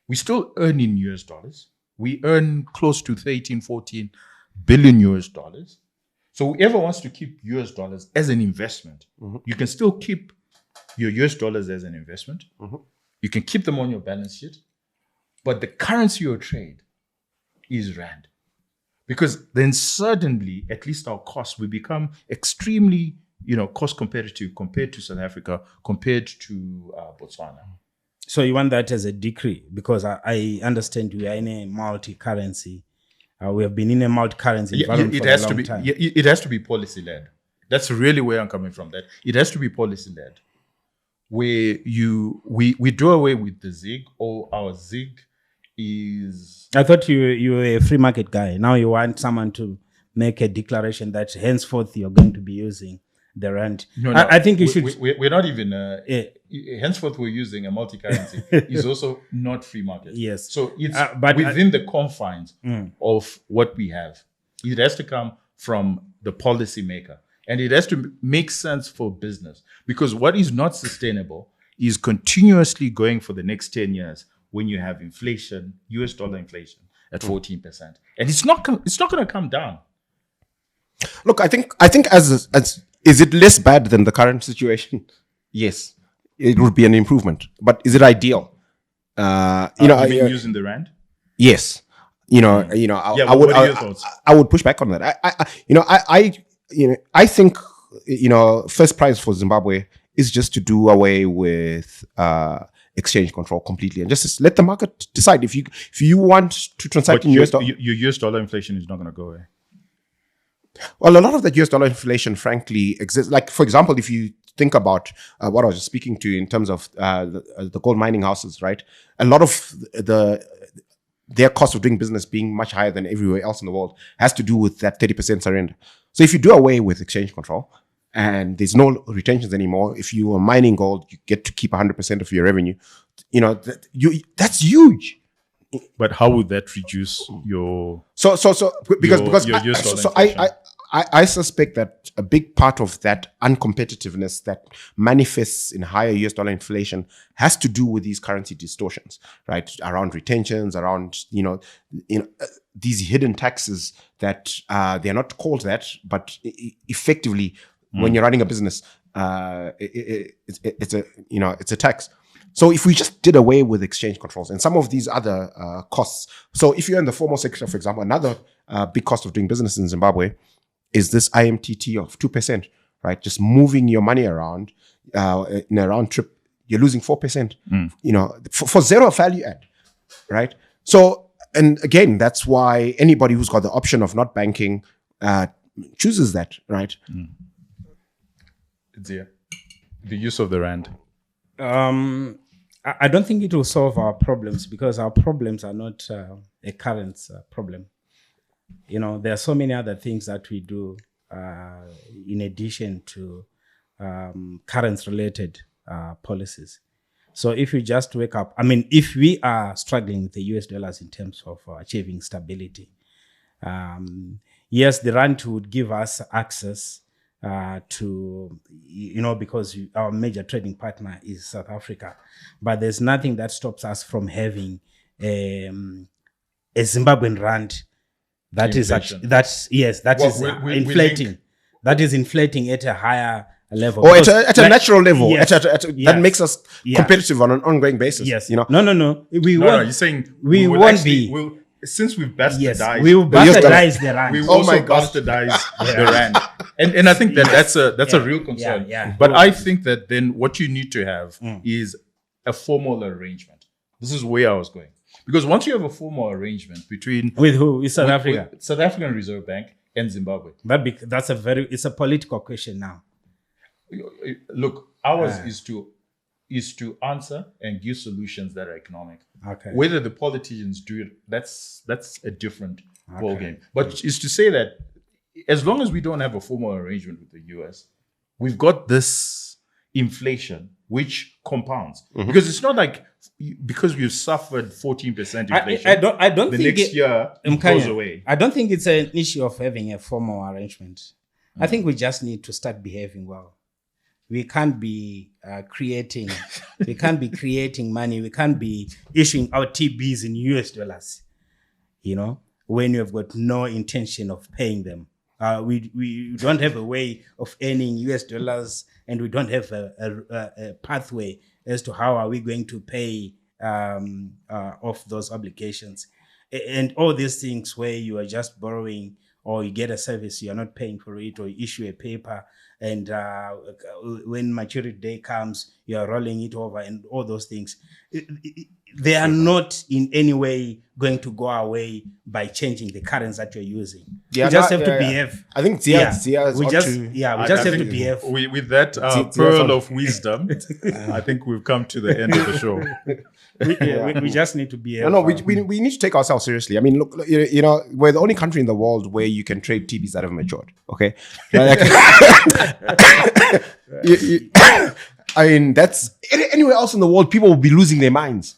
We still earn in US dollars. We earn close to 13, 14 billion US dollars. So whoever wants to keep US dollars as an investment, you can still keep your US dollars as an investment. You can keep them on your balance sheet. But the currency you trade is rand. Because then suddenly, at least our costs will become extremely, cost competitive compared to South Africa, compared to Botswana. So you want that as a decree? Because I understand we are in a multi-currency. We have been in a multi-currency environment for a long time. It has to be policy-led. That's really where I'm coming from. That it has to be policy-led, where we do away with the ZIG, or our ZIG is... I thought you were a free market guy. Now you want someone to make a declaration that henceforth you're going to be using the rand. No, I think you should... We're not even... henceforth we're using a multi-currency. It's also not free market. Yes. So it's within the confines of what we have. It has to come from the policy maker. And it has to make sense for business. Because what is not sustainable is continuously going for the next 10 years when you have inflation, US dollar inflation at 14%. And it's not going to come down. Look, I think as is it less bad than the current situation? Yes, it would be an improvement. But is it ideal? You mean using the rand? Yes. I what are your thoughts? I would push back on that. I think first prize for Zimbabwe is just to do away with exchange control completely and just let the market decide. If you want to transact in US dollar, your US dollar inflation is not going to go away. Well, a lot of that US dollar inflation, frankly, exists. Like, for example, if you think about what I was just speaking to in terms of the gold mining houses, right? A lot of their cost of doing business being much higher than everywhere else in the world has to do with that 30% surrender. So if you do away with exchange control and there's no retentions anymore, if you are mining gold, you get to keep 100% of your revenue. That's huge. But how would that reduce your I suspect that a big part of that uncompetitiveness that manifests in higher US dollar inflation has to do with these currency distortions, right? Around retentions, around these hidden taxes that they're not called that, but effectively, when you're running a business, it's a tax. So if we just did away with exchange controls and some of these other costs, so if you're in the formal sector, for example, another big cost of doing business in Zimbabwe is this IMTT of 2%, right? Just moving your money around in a round trip, you're losing 4%, for zero value add, right? So, and again, that's why anybody who's got the option of not banking chooses that, right? The use of the rand. I don't think it will solve our problems because our problems are not a current problem. There are so many other things that we do in addition to currency-related policies. So if you just wake up, if we are struggling with the US dollars in terms of achieving stability, yes, the rand would give us access to, because our major trading partner is South Africa, but there's nothing that stops us from having a Zimbabwean rand that is inflating. That is inflating at a higher level. Or at a natural level. Yes, that makes us competitive on an ongoing basis. Yes. No. You're saying we won't be. Since we've bastardized, we will bastardize the rand. We've also bastardized the rand, and I think that's a real concern. But I think that then what you need to have is a formal arrangement. This is where I was going, because once you have a formal arrangement between with who is South Africa, with South African Reserve Bank and Zimbabwe, it's a political question now. Look, ours is to answer and give solutions that are economic. Okay. Whether the politicians do it, that's a different ballgame. But is to say that as long as we don't have a formal arrangement with the US, we've got this inflation which compounds. Because it's not like because we've suffered 14% inflation. I don't the think next year it goes away. I don't think it's an issue of having a formal arrangement. I think we just need to start behaving well. We can't be creating money. We can't be issuing out TBs in US dollars, when you have got no intention of paying them. We don't have a way of earning US dollars, and we don't have a pathway as to how are we going to pay off those obligations. And all these things where you are just borrowing, or you get a service, you are not paying for it, or you issue a paper, and when maturity day comes, you are rolling it over, and all those things. They are not in any way going to go away by changing the currency that you're using. You just have to behave. I think we just have to behave. With that pearl of wisdom, I think we've come to the end of the show. We just need to behave. We need to take ourselves seriously. Look, we're the only country in the world where you can trade TBs that have matured. Okay, that's anywhere else in the world, people will be losing their minds.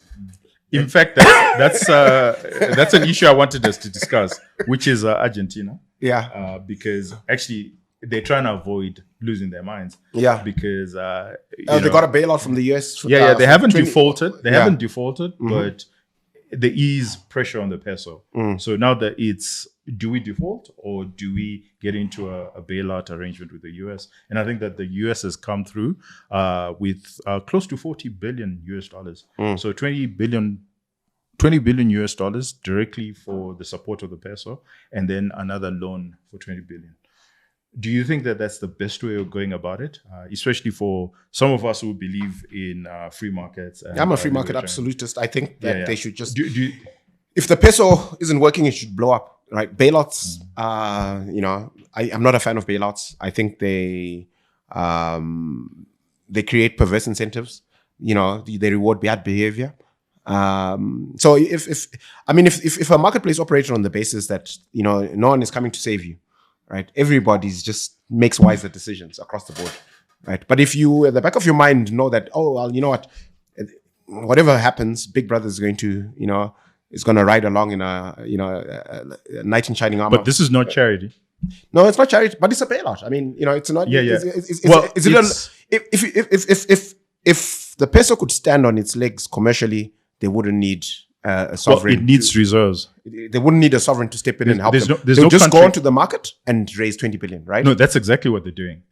In fact, that's an issue I wanted us to discuss, which is Argentina. Yeah. Because actually they're trying to avoid losing their minds. Yeah. Because they got a bailout from the US. They haven't defaulted. They haven't defaulted, but there is pressure on the peso. So now that it's, do we default or do we get into a bailout arrangement with the US? And I think that the US has come through with close to 40 billion US dollars. So 20 billion US dollars directly for the support of the peso, and then another loan for 20 billion. Do you think that that's the best way of going about it, especially for some of us who believe in free markets? And, I'm a free market absolutist. I think that they should just... Do if the peso isn't working, it should blow up, right? Bailouts, I'm not a fan of bailouts. I think they create perverse incentives. They reward bad behavior. So if a marketplace operated on the basis that, no one is coming to save you, right? Everybody's just makes wiser decisions across the board, right? But if you, at the back of your mind, know that, oh, well, you know what, whatever happens, Big Brother is going to, is going to ride along in a knight in shining armor. But this is not charity. No, it's not charity, but it's a bailout. I mean, it's not. Yeah, yeah. If the peso could stand on its legs commercially, they wouldn't need a sovereign. Well, it needs reserves. They wouldn't need a sovereign to step in and help them. They'll just go onto the market and raise 20 billion, right? No, that's exactly what they're doing.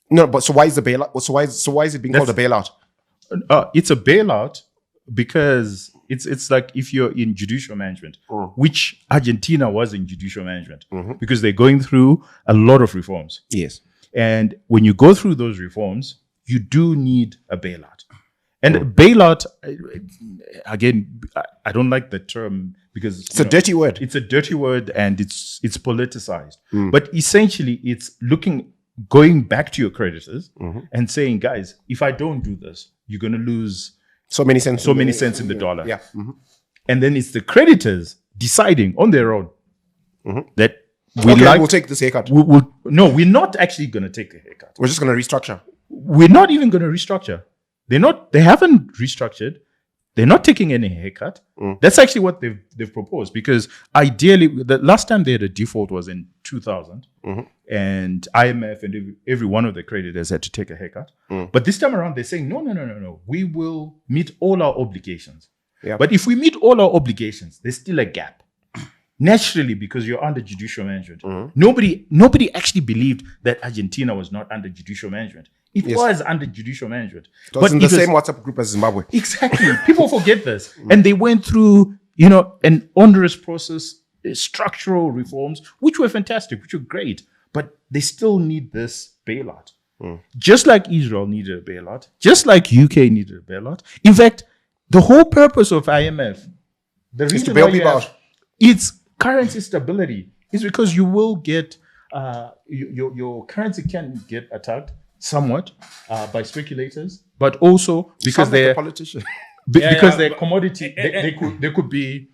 No, but so why is the bailout? So why is it being called a bailout? It's a bailout because it's like if you're in judicial management, which Argentina was in judicial management, because they're going through a lot of reforms. Yes. And when you go through those reforms, you do need a bailout. And bailout, again, I don't like the term because it's a dirty word. It's a dirty word and it's politicized. But essentially, it's going back to your creditors and saying, guys, if I don't do this, you're going to lose so many cents in the dollar. Yeah. And then it's the creditors deciding on their own that we'll take this haircut. No, we're not actually going to take a haircut. We're just going to restructure. We're not even going to restructure. They haven't restructured. They're not taking any haircut. That's actually what they've proposed, because ideally, the last time they had a default was in 2000, and IMF and every one of the creditors had to take a haircut. But this time around, they're saying, no. We will meet all our obligations. Yeah. But if we meet all our obligations, there's still a gap. Naturally, because you're under judicial management. Nobody actually believed that Argentina was not under judicial management. It was under judicial management. It was in the same WhatsApp group as Zimbabwe. Exactly. People forget this. And they went through, an onerous process, structural reforms, which were fantastic, which were great. But they still need this bailout. Just like Israel needed a bailout, just like UK needed a bailout. In fact, the whole purpose of IMF, the reason to bail people out. It's currency stability. Is because you will get, your currency can get attacked somewhat by speculators, but also because they're politicians. Because they're commodity, they could be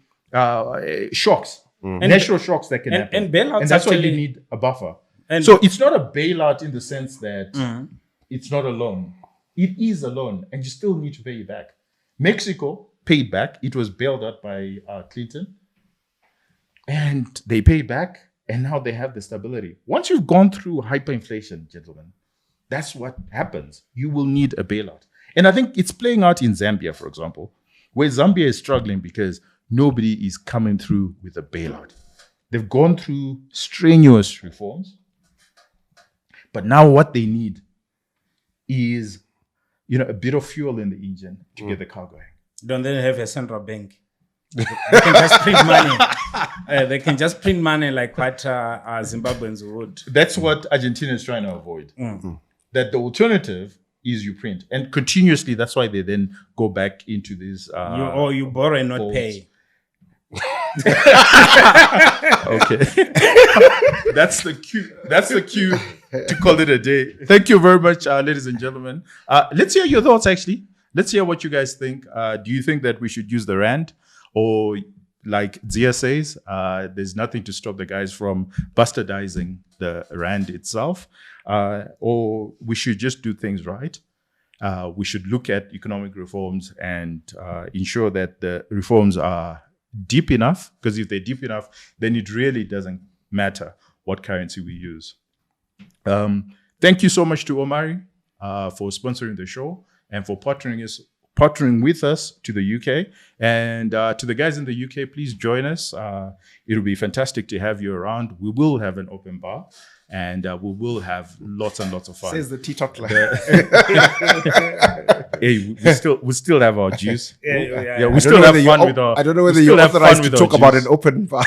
shocks, natural shocks that can happen, and bailouts, and that's why you need a buffer. And so it's not a bailout in the sense that it's not a loan. It is a loan, and you still need to pay it back. Mexico paid back; it was bailed out by Clinton, and they paid back, and now they have the stability. Once you've gone through hyperinflation, gentlemen, that's what happens. You will need a bailout. And I think it's playing out in Zambia, for example, where Zambia is struggling because nobody is coming through with a bailout. They've gone through strenuous reforms, but now what they need is, a bit of fuel in the engine to get the car going. Don't they have a central bank? They can just print money. They can just print money like what Zimbabweans would. That's what Argentina is trying to avoid. That the alternative is you print, and continuously. That's why they then go back into this. You borrow and not pay. Okay, that's the cue. That's the cue to call it a day. Thank you very much, ladies and gentlemen. Let's hear your thoughts. Actually, let's hear what you guys think. Do you think that we should use the rand, or like Zia says, there's nothing to stop the guys from bastardizing the rand itself? Or we should just do things right. We should look at economic reforms and ensure that the reforms are deep enough, because if they're deep enough, then it really doesn't matter what currency we use. Thank you so much to Omari for sponsoring the show and for partnering partnering with us to the UK. And to the guys in the UK, please join us. It'll be fantastic to have you around. We will have an open bar, and we will have lots and lots of fun. Says the teetotaler. Hey, we still have our juice. Yeah. We still have fun with our. I don't know whether we still you're have fun authorized to with talk our about juice. an open bar.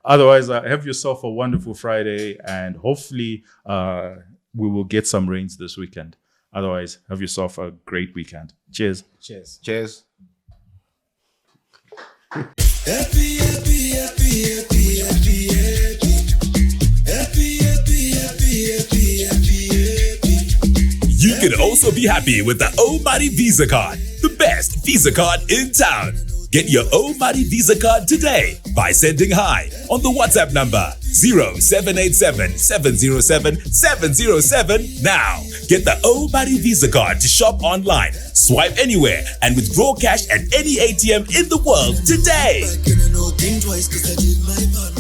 Otherwise, have yourself a wonderful Friday, and hopefully we will get some rains this weekend. Otherwise, have yourself a great weekend. Cheers. Cheers. Cheers. Happy, happy, happy, happy, happy, happy. Happy, happy, happy, happy, happy, happy. You can also be happy with the Omari Visa card, the best Visa card in town. Get your Omari Visa card today by sending hi on the WhatsApp number 0787 707 707 now. Get the Omari Visa card to shop online, swipe anywhere, and withdraw cash at any ATM in the world today. I can't think twice 'cause I did my part.